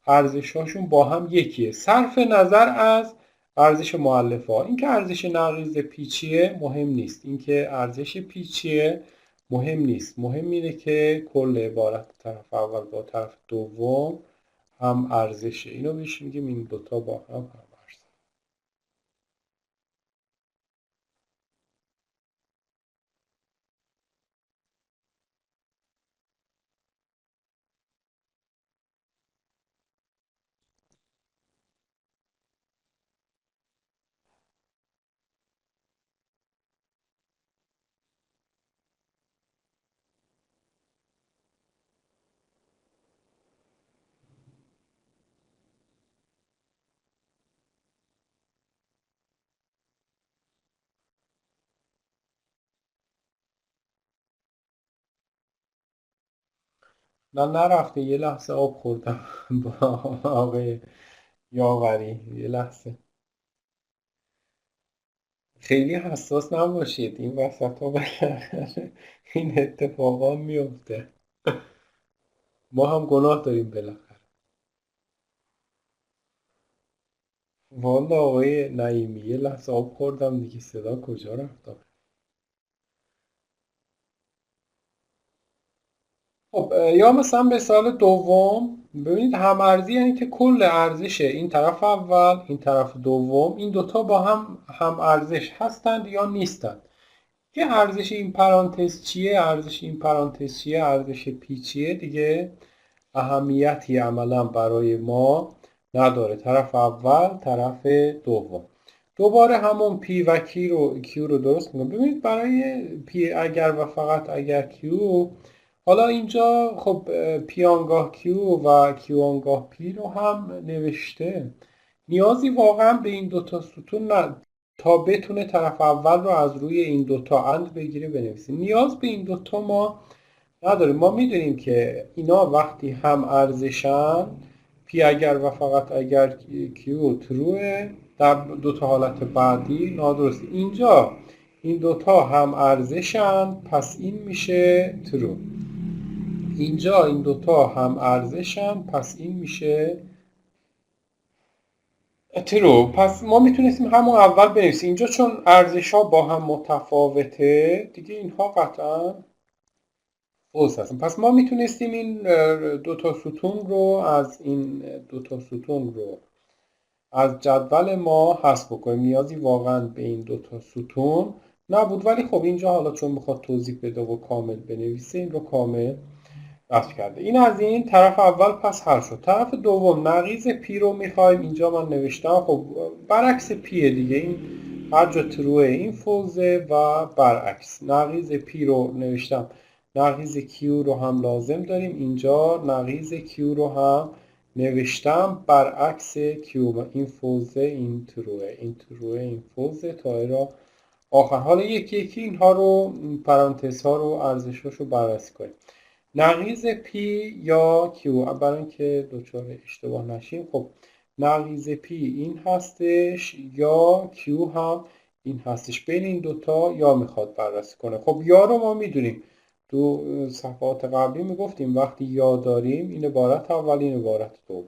ارزشاشون با هم یکیه، صرف نظر از ارزش مؤلفه ها. اینکه ارزش نقیض پی چیه مهم نیست، اینکه ارزش پی چیه مهم نیست، مهم اینه که کل عبارت طرف اول با طرف دوم هم ارزشه. اینو بهش میگیم این دوتا با هم ارزش. نه نرفته، یه لحظه آب خوردم با آقای یاوری. یه لحظه خیلی حساس نباشید، این وسط ها بالاخره این اتفاقا میفته، ما هم گناه داریم بالاخره. والا آقای نعیمی یه لحظه آب خوردم دیگه، صدا کجا رفت؟ خب یا مثلا به سال دوم ببینید، هم ارزی یعنی که کل ارزش این طرف اول این طرف دوم این دوتا با هم ارزش هستند یا نیستند. که ارزش این پرانتز چیه، ارزش این پرانتز چیه، ارزش پی چیه دیگه اهمیتی عملا برای ما نداره. طرف اول طرف دوم دوباره همون پی و کیو رو درست میکنم. ببینید برای پی اگر و فقط اگر کیو، حالا اینجا خب پی آنگاه کیو و کیو آنگاه پی رو هم نوشته، نیازی واقعا به این دوتا ستون تا بتونه طرف اول رو از روی این دوتا اند بگیره بنویسه، نیاز به این دوتا ما نداریم. ما میدونیم که اینا وقتی هم ارزشن، پی اگر و فقط اگر کیو تروه، در دوتا حالت بعدی نادرست. اینجا این دوتا هم ارزشن پس این میشه ترو، اینجا این دوتا هم ارزشن پس این میشه ترو. پس ما میتونستیم همون اول بنویسیم. اینجا چون ارزش ها با هم متفاوته دیگه، اینها قطعا فولس هستن. پس ما میتونستیم این دوتا ستون رو از جدول ما حذف بکنیم، نیازی واقعا به این دوتا ستون نبود. ولی خب اینجا حالا چون میخواد توضیح بده و کامل بنویسه، این رو کامل رفت کرده. این از این طرف اول پس حل شد. طرف دوم نقیض پی رو میخوایم. اینجا من نوشتم خب برعکس پیه دیگه، این هر جا تروه این فوزه و برعکس. نقیض پی رو نوشتم، نقیض کیو رو هم لازم داریم. اینجا نقیض کیو رو هم نوشتم برعکس کیو، این فوزه این تروه، این تروه این فوزه تا را آخر. حالا یکی یکی اینها رو، پرانتز ها رو ارزشاش رو بررسی کنیم. نقیض P یا Q، برای اینکه دچار اشتباه نشیم، خب نقیض P این هستش یا Q هم این هستش. بین این دوتا یا میخواد بررسی کنه. خب یا رو ما میدونیم، تو صفحات قبلی میگفتیم وقتی یا داریم این عبارت اول این عبارت دوم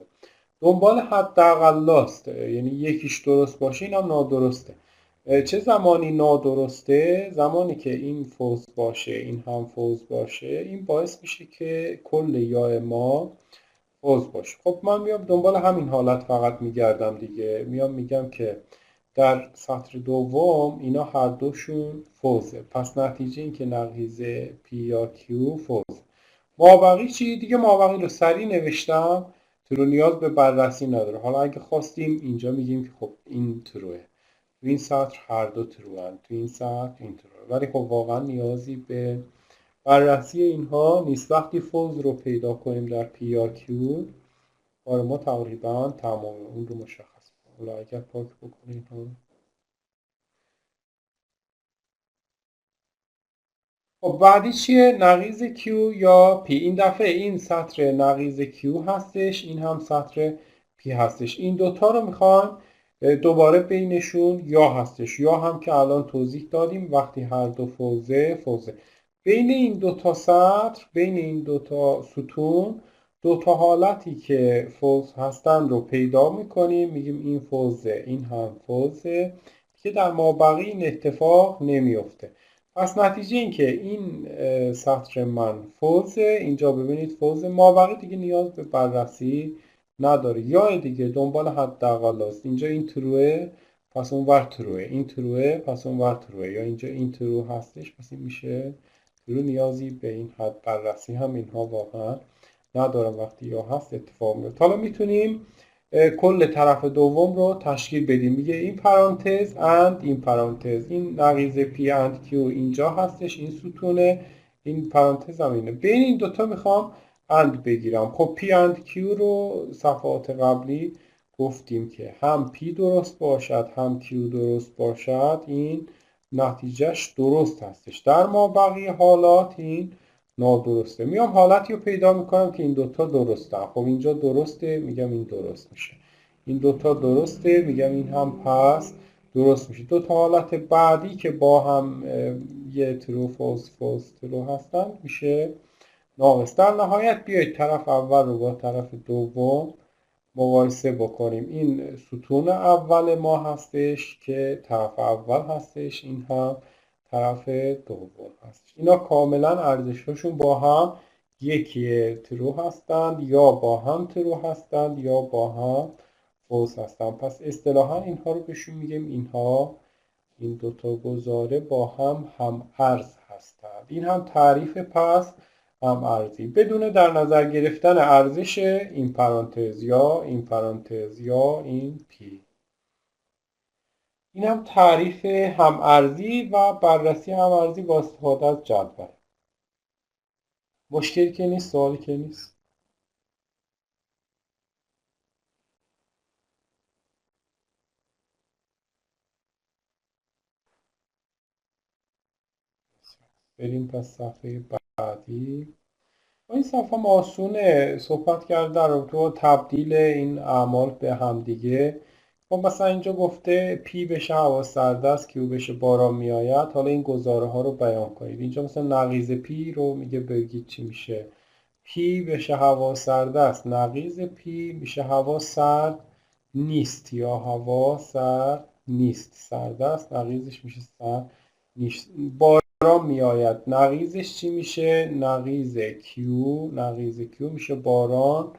دنبال حداقلاست، یعنی یکیش درست باشه این هم نادرسته. چه زمانی نادرسته؟ زمانی که این فوز باشه این هم فوز باشه، این باعث میشه که کل یا ما فوز باشه. خب من میام دنبال همین حالت فقط میگردم دیگه، میام میگم که در سطر دوم اینا هر دوشون فوزه، پس نتیجه این که نقیض پی یا کیو فوز. مابقی چی؟ دیگه مابقی رو سریع نوشتم، تو نیاز به بررسی نداره. حالا اگه خواستیم اینجا میگیم که خب این تروه، تو این سطر هر دو تروان، تو این سطر این تروه، ولی خب واقعا نیازی به بررسی اینها نیست. وقتی فوز رو پیدا کنیم در پی یا کیو، کار ما تقریبا تمامه، اون رو مشخص کنیم. حالا اگر پاک بکنیم ها، خب بعدی چیه؟ نقیض Q یا P. این دفعه این سطر نقیض Q هستش، این هم سطر P هستش. این دوتا رو میخوایم دوباره بینشون یا هستش، یا هم که الان توضیح دادیم وقتی هر دو فوزه فوزه. بین این دوتا سطر، بین این دوتا ستون، دوتا حالتی که فوز هستن رو پیدا میکنیم، میگیم این فوزه این هم فوزه، که در مابقی این اتفاق نمیفته. پس نتیجه این که این سطر من فوزه، اینجا ببینید فوزه، مابقی دیگه نیاز به بررسی نداره. یا دیگه دنبال حداقل است، اینجا این تروه پس اون ور تروه، این تروه پس اون ور تروه، یا اینجا این ترو هستش پس این میشه ترو. نیازی به این حد بررسی هم اینها واقعا ندارم، وقتی یا هست اتفاق میفته. حالا میتونیم کل طرف دوم رو تشکیل بدیم. میگه این پرانتز اند این پرانتز، این نقیض پی اند کیو اینجا هستش، این ستونه، این پرانتز هم اینه. بین این دوتا میخوام اند بگیرم. خب پی اند کیو رو صفحات قبلی گفتیم که هم پی درست باشد هم کیو درست باشد این نتیجهش درست هستش. در ما بقیه حالات این نادرسته. میام حالتی رو پیدا میکنم که این دوتا درسته. خب اینجا درسته، میگم این درست میشه. این دوتا درسته، میگم این هم پس درست میشه. دوتا حالت بعدی که با هم یه ترو فولس فولس ترو هستن میشه ناقص. در نهایت بیایید طرف اول رو با طرف دوم مقایسه بکنیم. این ستون اول ما هستش که طرف اول هستش، این هم طرف دوم هستش. اینا کاملا ارزششون با هم یکیه، ترو هستند یا با هم ترو هستند یا با هم فولس هستند. پس اصطلاحا اینها رو بهشون میگیم اینها، این دوتا گزاره با هم ارز هستند. این هم تعریف پس هم ارزی بدون در نظر گرفتن ارزش این پرانتز یا این پرانتز یا این پی. این هم تعریف هم ارزی و بررسی هم ارزی با استفاده از جدول. مشکلی که نیست، سوالی که نیست. بریم پس صفحه بعدی. این صفحه هم آسونه، صحبت کرده در رابطه با تبدیل این اعمال به همدیگه. خب مثلا اینجا گفته پی بشه هوا سرد است، کیو بشه باران میآید. حالا این گزاره ها رو بیان کنید. اینجا مثلا نقیض پی رو میگه بگید چی میشه. پی بشه هوا سرد است، نقیض پی میشه هوا سرد نیست یا هوا سرد نیست. سرد است نقیضش میشه سرد نیست. باران میآید، نقیضش چی میشه؟ نقیض کیو، نقیض کیو میشه باران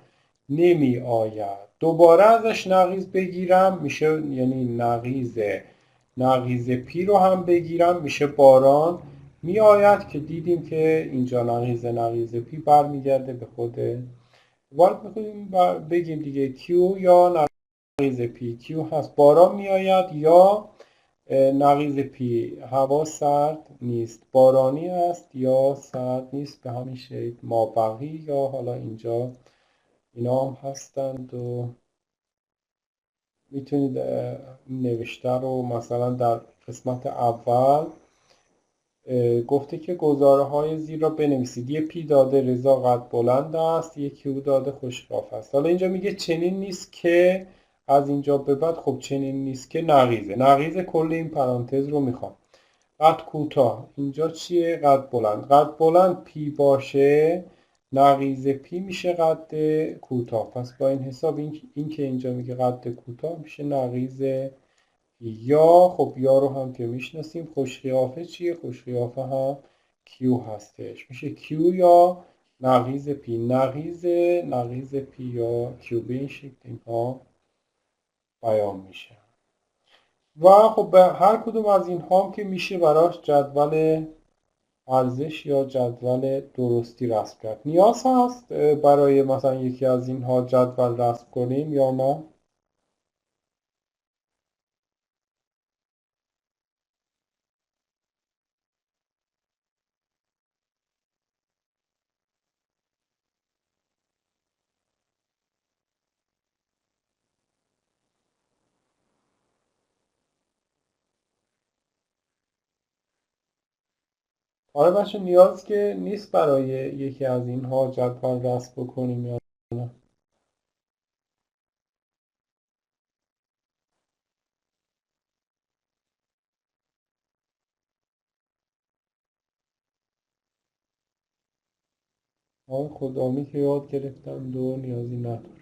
نمی آید. دوباره ازش نقیض بگیرم میشه، یعنی نقیض پی رو هم بگیرم میشه باران می آید، که دیدیم که اینجا نقیض پی برمیگرده به خود وارد. میکنیم بگیم دیگه کیو یا نقیض پی. کیو هست باران می آید یا نقیض پی هوا سرد نیست، بارانی است یا سرد نیست. به همین شکل مابقی یا حالا اینجا اینا هم هستند و میتونید نوشته رو مثلا در قسمت اول گفته که گزاره های زیر را بنویسید. یه پی داده رضا قد بلند است، یک کیو داده خوش‌قیافه است. حالا اینجا میگه چنین نیست که، از اینجا به بعد خب چنین نیست که نقیضه. نقیض کل این پرانتز رو میخوام. قد کوتاه اینجا چیه؟ قد بلند. قد بلند پی باشه، نقیض پی میشه قد کوتاه. پس با این حساب این که اینجا میگه قد کوتاه میشه نقیض یا. خب یا رو هم که میشناسیم. خوش قیافه چیه؟ خوش قیافه هم کیو هستش، میشه کیو یا نقیض پی. نقیض پی یا کیو به این شکل اینها بیان میشه. و خب به هر کدوم از اینها هم که میشه براش جدول ارزش یا جدول درستی رسم کرد. نیاز هست برای مثلا یکی از اینها جدول رسم کنیم یا نه؟ آره بچه، نیاز که نیست برای یکی از اینها جدول رسم بکنیم یا نه. آره خدامی که یاد گرفتم دو نیازی نداره.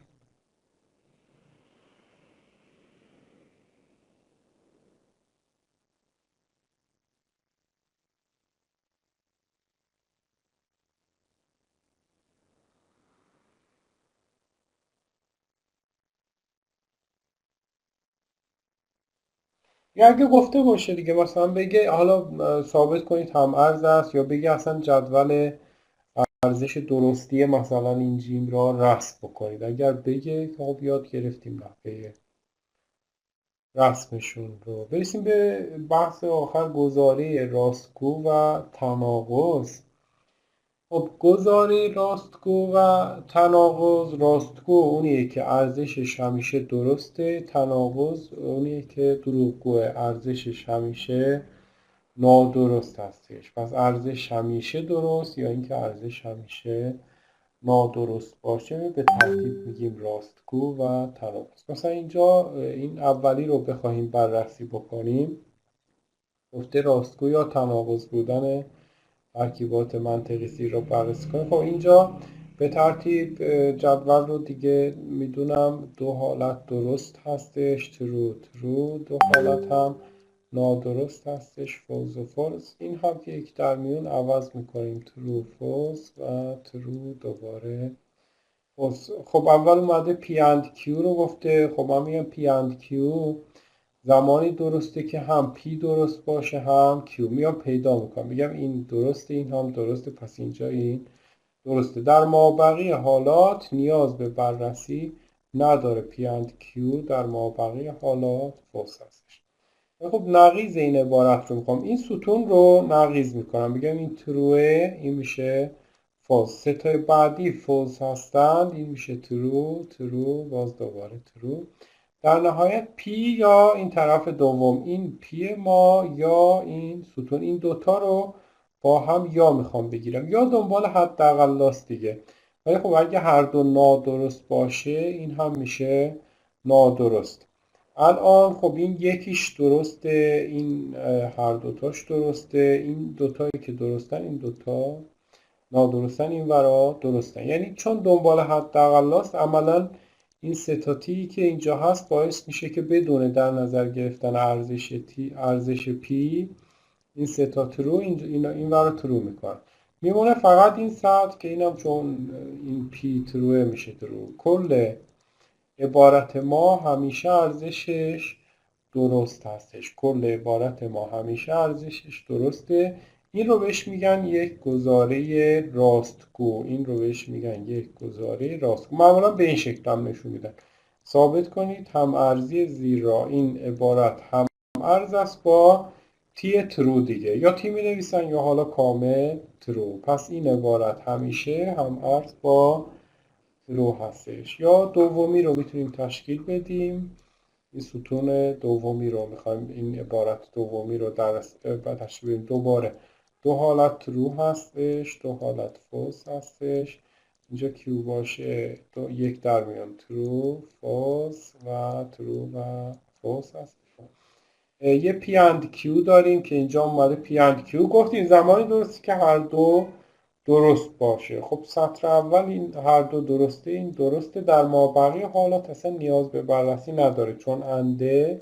یا اگه گفته باشه دیگه، مثلا بگه حالا ثابت کنید هم ارز است، یا بگه اصلا جدول ارزش درستی مثلا این جیم را رسم بکنید. اگر بگه که خب یاد گرفتیم نحوه رسمشون رو. برسیم به بحث آخر، گزاره راستگو و تناقض. خب گزاره راستگو و تناقض، راستگو اونیه که ارزشش همیشه درسته، تناقض اونیه که دروغگوه، ارزشش همیشه نادرست هستش. پس ارزش همیشه درست یا اینکه ارزش همیشه نادرست باشه به ترتیب میگیم راستگو و تناقض. مثلا اینجا این اولی رو بخوایم بررسی بکنیم، گفته راستگو یا تناقض بودن ترکیبات منطقی سی رو بررسی کنیم. خب اینجا به ترتیب جدول رو دیگه میدونم دو حالت درست هستش، ترو ترو، دو حالت هم نادرست هستش، فولز و فولز. این هم که یک در میون عوض میکنیم، ترو فولز و ترو دوباره فولز. خب اول اومده پی اند کیو رو گفته. خب من میگم پی اند کیو زمانی درسته که هم پی درست باشه هم کیو. میام پیدا میکنم، میگم این درسته این هم درسته، پس اینجا این درسته. در مابقی حالات نیاز به بررسی نداره، پی اند کیو در مابقی حالات فولس هستش. خب نقیض این عبارت رو میخوام، این ستون رو نقیض میکنم، بگم این تروه، این میشه فولس. ستای بعدی فولس هستند، این میشه ترو ترو، باز دوباره ترو. در نهایت پی یا این طرف دوم، این پی ما یا این ستون، این دوتا رو با هم یا میخوام بگیرم یا دنبال حداقلاست دیگه. ولی خب اگه هر دو نادرست باشه این هم میشه نادرست. الان خب این یکیش درسته، این هر دوتاش درسته، این دوتایی که درستن این دوتا نادرستن، این ورا درستن. یعنی چون دنبال حداقلاست عملا این ستاتی که اینجا هست باعث میشه که بدون در نظر گرفتن ارزش پی این ستا ترو این ور رو ترو میکنن. میمونه فقط این سطح که اینم چون این پی تروه میشه ترو. کل عبارت ما همیشه ارزشش درست هستش. کل عبارت ما همیشه ارزشش درسته. این رو بهش میگن یک گزاره راستگو. این رو بهش میگن یک گزاره راستگو. معمولا به این شکل هم نشون میدن. ثابت کنید هم ارزی زیرا این عبارت هم ارز است با تی ترو دیگه، یا تی می نویسن یا حالا کامل ترو. پس این عبارت همیشه هم ارز با ترو هستش. یا دومی رو میتونیم تشکیل بدیم، این ستون دومی رو میخوایم این عبارت دومی رو در تشکیل بدیم. دوباره دو حالت ترو هستش، دو حالت فالس هستش. اینجا کیو باشه یک در میان ترو فالس و ترو و فالس هست. یه پی اند کیو داریم که اینجا اومده پی اند کیو. گفتیم زمانی درسته که هر دو درست باشه. خب سطر اول این هر دو درسته، این درسته. در مابقی حالات اصلا نیاز به بررسی نداره چون انده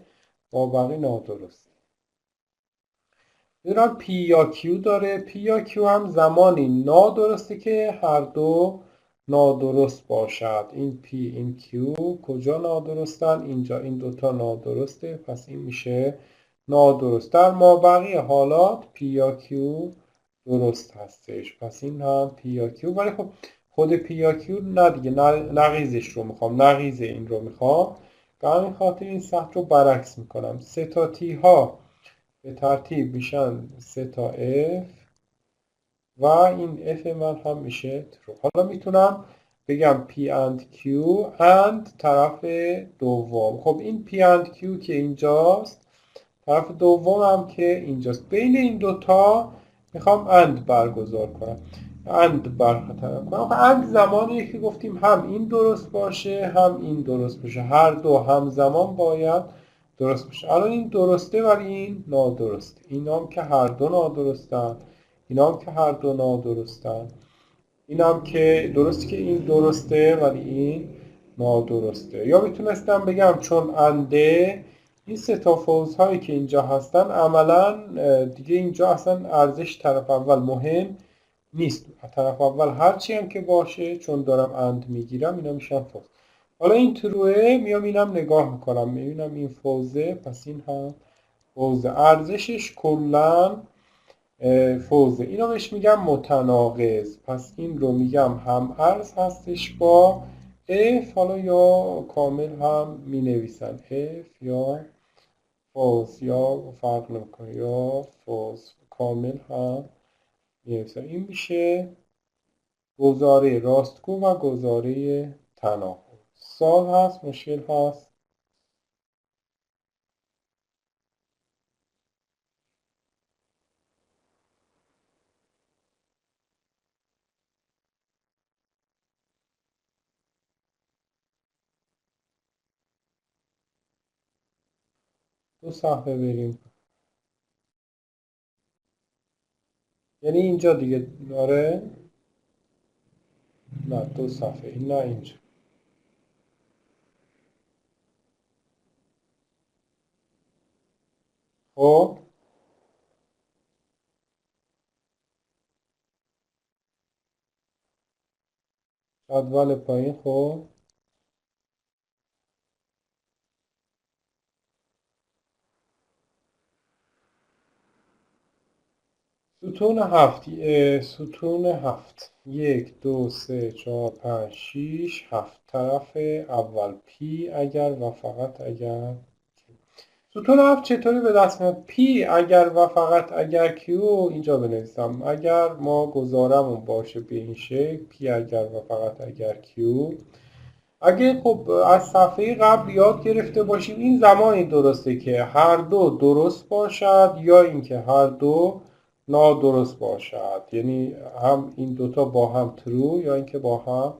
مابقی نادرسته. میدونم پی یا کیو داره. پی یا کیو هم زمانی نادرسته که هر دو نادرست باشد. این پی این کیو کجا نادرستن؟ اینجا این دوتا نادرسته، پس این میشه نادرست. در مابقی حالات پی یا کیو درست هستش، پس این هم پی یا کیو. ولی خب خود پی یا کیو نه دیگه، نقیزش رو میخوام، نقیز این رو میخوام. به همین خاطر این سطر رو برعکس میکنم. سه تا تی ها به ترتیب میشن 3 تا F و این F من هم میشه true. حالا میتونم بگم P and Q and طرف دوم. خب این P and Q که اینجاست، طرف دوم هم که اینجاست. بین این دوتا میخوام and برگزار کنم، and برقرار کنم. and زمانیه که گفتیم هم این درست باشه هم این درست باشه، هر دو همزمان باید درست باشه. الان این درسته ولی این نادرسته. این هم که هر دو نادرستن، این هم که هر دو نادرستن. این هم که درسته که این درسته ولی این نادرسته. یا میتونستم بگم چون انده این سه تا فالس هایی که اینجا هستن عملا دیگه اینجا اصلا ارزش طرف اول مهم نیست. طرف اول هرچی هم که باشه چون دارم اند میگیرم اینا میشن فالس. حالا این تروه میام اینم نگاه میکنم میبینم این فالزه، پس این هم فالزه. ارزشش کلا فوزه. اینا بهش میگم متناقض، پس این رو میگم هم ارز هستش با F. حالا یا کامل هم می نویسن F یا فوز، یا فرق نمیکنه، یا فوز کامل هم می نویسن. این میشه گزاره راستگو و گزاره تناقض. سوال هست؟ مشکل هست؟ دو صفحه بریم، یعنی اینجا دیگه. آره نه دو صفحه، این نه اینجا. خب جدول پایین. خب ستون هفت، ستون هفت، 1 2 3 4 5 6 7. طرف اول پی اگر و فقط اگر ستون هفت چطوری به دست میاد؟ پی اگر و فقط اگر کیو اینجا بنویسم. اگر ما گزارمون باشه به این شکل پی اگر و فقط اگر کیو. اگه خب از صفحه قبل یاد گرفته باشیم این زمانی درسته که هر دو درست باشد یا اینکه هر دو نادرست باشد، یعنی هم این دوتا با هم ترو یا اینکه با هم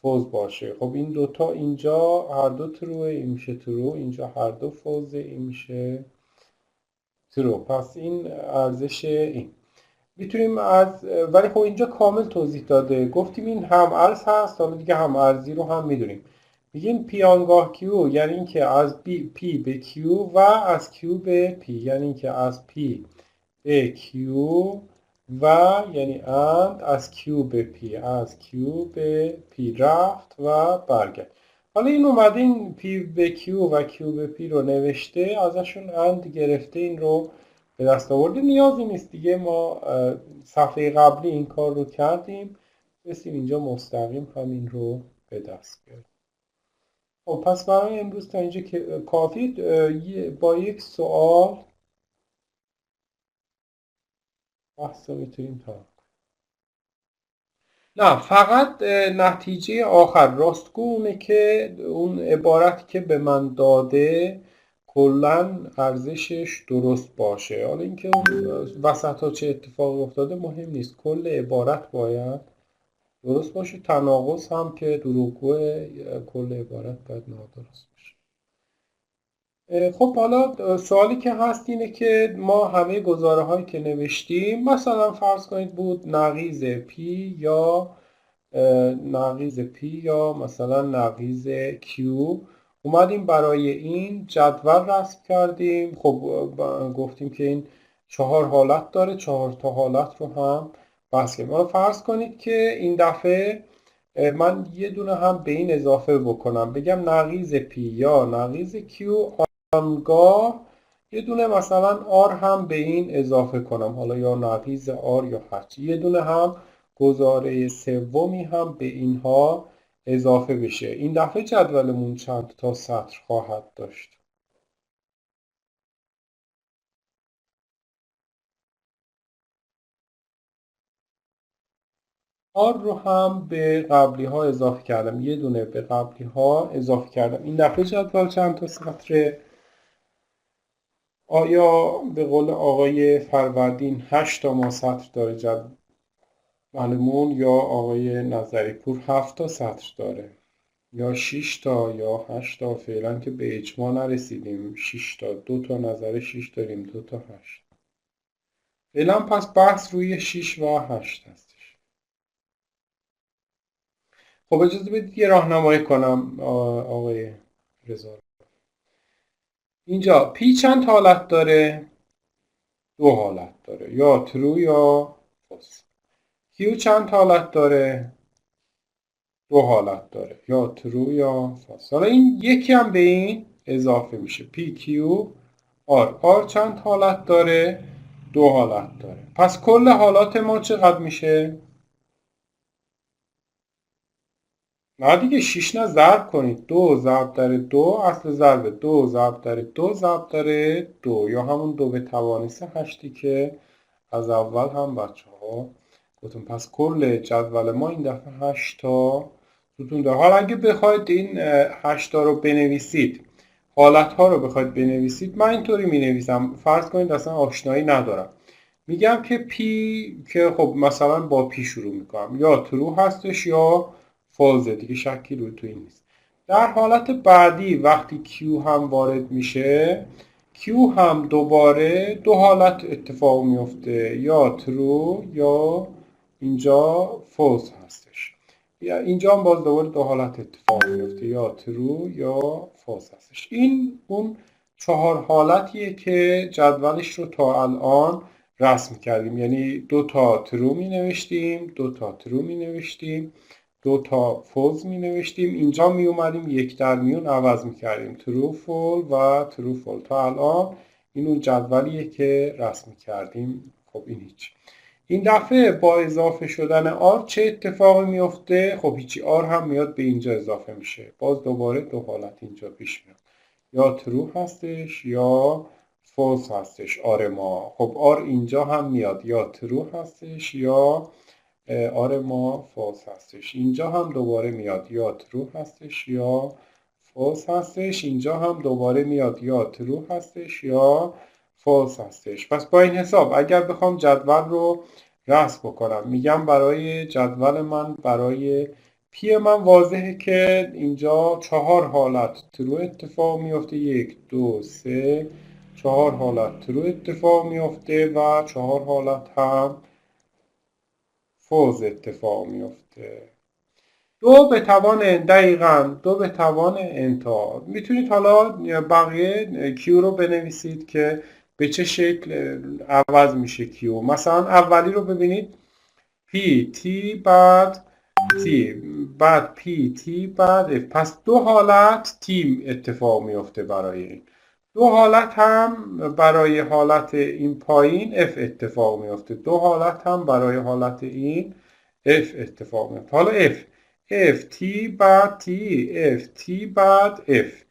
فوز باشه. خب این دوتا اینجا هر دو تروه، این میشه ترو. اینجا هر دو فوزه، این میشه ترو. پس این ارزش این میتونیم از، ولی خب اینجا کامل توضیح داده. گفتیم این هم ارز هست، حالا دیگه هم ارزی رو هم میدونیم. بگیم پی آنگاه کیو یعنی اینکه از پی به کیو و از کیو به پی، یعنی اینکه از پی به کیو و یعنی اند از کیو به پی، از کیو به پی رفت و برگشت. حالا این اومده این پی به کیو و کیو به پی رو نوشته، ازشون اند گرفته، این رو به دست آورده. نیازی نیست دیگه، ما صفحه قبلی این کار رو کردیم، بسیم اینجا مستقیم همین رو به دست بیاریم. خب پس برای امروز تا اینجا که کافی. با یک سوال بحث رو میتونیم تا نه فقط نتیجه آخر راستگو اونه که اون عبارتی که به من داده کلا ارزشش درست باشه. حالا اینکه اون وسط ها چه اتفاقی افتاده مهم نیست، کل عبارت باید درست باشه. تناقض هم که دروغگوه، کل عبارت باید نادرست باشه. خب حالا سوالی که هست اینه که ما همه گزاره هایی که نوشتیم، مثلا فرض کنید بود نقیض P یا مثلا نقیض Q، اومدیم برای این جدول رسم کردیم. خب گفتیم که این 4 حالت داره، 4 تا حالت رو هم بحث کردیم. حالا فرض کنید که این دفعه من یه دونه هم به این اضافه بکنم، بگم نقیض P یا نقیض Q، آنگاه یه دونه مثلا R هم به این اضافه کنم، حالا یا نقیض R یا هرچی، یه دونه هم گزاره سومی هم به اینها اضافه بشه. این دفعه جدولمون چند تا سطر خواهد داشت؟ R رو هم به قبلی ها اضافه کردم، یه دونه به قبلی ها اضافه کردم. این دفعه جدول چند تا سطره؟ آیا به قول آقای فروردین 8 تا ما سطر داره جدولمون، یا آقای نظری پور 7 تا سطر داره، یا 6 تا یا 8 تا؟ فعلا که به اجماع نرسیدیم. 6 تا، 2 تا نظر 6 داریم، 2 تا 8. فعلا پس بحث روی 6 و 8 هستش. خب اجازه بدید یه راهنمایی کنم آقای رضا. اینجا P چند حالت داره؟ 2 حالت داره، یا ترو یا فالس. Q چند حالت داره؟ 2 حالت داره، یا ترو یا فالس. حالا این یکی هم به این اضافه میشه، P Q R چند حالت داره؟ 2 حالت داره. پس کل حالات ما چقدر میشه؟ نه دیگه 6 نه، ضرب کنید. 2 ضرب در 2 اصل ضرب 2 ضرب در 2 ضرب در 2، یا همون 2 به توان 8 که از اول هم بچه ها گفتم. پس کل جدول ما این دفعه 8 تا ستون داره. حالا اگه بخواید این 8 تا رو بنویسید، حالت ها رو بخواید بنویسید، من اینطوری می نویسم. فرض کنید اصلا آشنایی ندارم، میگم که پی که خب مثلا با پی شروع میکنم، یا ترو هستش یا فالزه، دیگه شکی روی تو این نیست. در حالت بعدی وقتی کیو هم وارد میشه، کیو هم دوباره 2 حالت اتفاق میفته، یا ترو یا اینجا فالز هستش. یا اینجا هم باز دوباره 2 حالت اتفاق میفته، یا ترو یا فالز هستش. این اون 4 حالتیه که جدولش رو تا الان رسم کردیم. یعنی 2 تا ترو می نوشتیم، 2 تا ترو می نوشتیم، 2 تا فالز می نوشتیم. اینجا می اومدیم یک در میون عوض می کردیم، ترو فال و ترو فال. تا الان این اون جدولیه که رسم کردیم. خب این هیچ. این دفعه با اضافه شدن آر چه اتفاقی میفته؟ خب هیچی، آر هم میاد به اینجا اضافه میشه. باز دوباره 2 حالت اینجا پیش میاد، یا ترو هستش یا فالس هستش آر ما. خب آر اینجا هم میاد، یا ترو هستش یا آر ما فالس هستش. اینجا هم دوباره میاد، یا ترو هستش یا فالس هستش. اینجا هم دوباره میاد، یا ترو هستش یا فالس هستش. پس با این حساب اگر بخوام جدول رو رسم بکنم، میگم برای جدول من، برای پی من واضحه که اینجا 4 حالت ترو اتفاق میفته، 1 2 3 4 حالت ترو اتفاق میفته و 4 حالت هم فالز اتفاق میفته. 2 به توان دقیقاً 2 به توان انتها. میتونید حالا بقیه کیو رو بنویسید که به چه شکل عوض میشه کیو. مثلا اولی رو ببینید، پی تی بعد تی، بعد پی تی بعد اف. پس 2 حالت تیم اتفاق میفته برای این. 2 حالت هم برای حالت این پایین اف اتفاق میفته. 2 حالت هم برای حالت این اف اتفاق میفته. حالا اف تی بعد تی، اف تی بعد اف.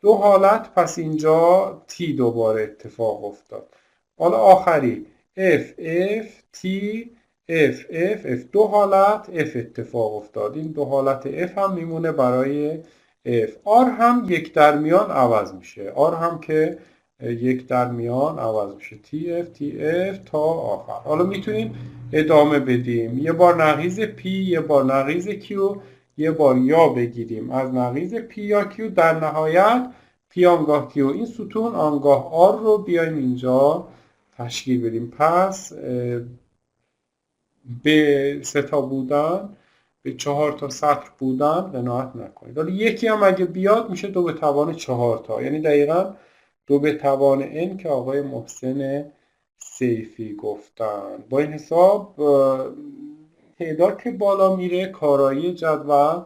2 حالت، پس اینجا تی دوباره اتفاق افتاد. حالا آخری اف اف تی اف اف اف. 2 حالت اف اتفاق افتاد. این 2 حالت اف هم میمونه برای F. R هم یک در میان عوض میشه. R هم که یک در میان عوض میشه. TF تا آخر. حالا میتونیم ادامه بدیم. یه بار نقیض P، یه بار نقیض Q، یه بار یا بگیریم از نقیض P یا Q، در نهایت P آنگاه Q. این ستون آنگاه R رو بیایم اینجا تشکیل بدیم. پس به 3 تا بودن، به 4 تا سطر بودن قناعت نکنید. حالا یکی هم اگه بیاد میشه 2 به توان 4 تا، یعنی دقیقا 2 به توان n که آقای محسن سیفی گفتن. با این حساب تعداد که بالا میره کارایی جدول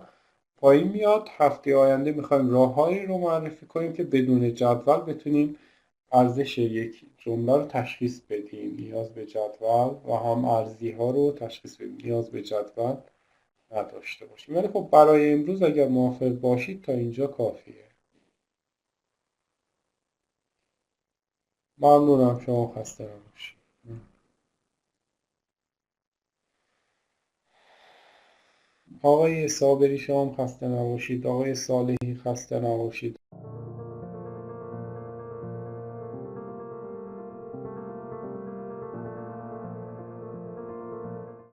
پایین میاد. هفته آینده میخوایم راههایی رو معرفی کنیم که بدون جدول بتونیم ارزش یک جمله رو تشخیص بدیم، نیاز به جدول، و هم ارزی ها رو تشخیص بدیم، نیاز به جدول نداشته باشیم. ولی خب برای امروز اگر موافق باشید تا اینجا کافیه. ممنونم، شما خسته نباشید. آقای صابری شما خسته نباشید. آقای صالحی خسته نباشید.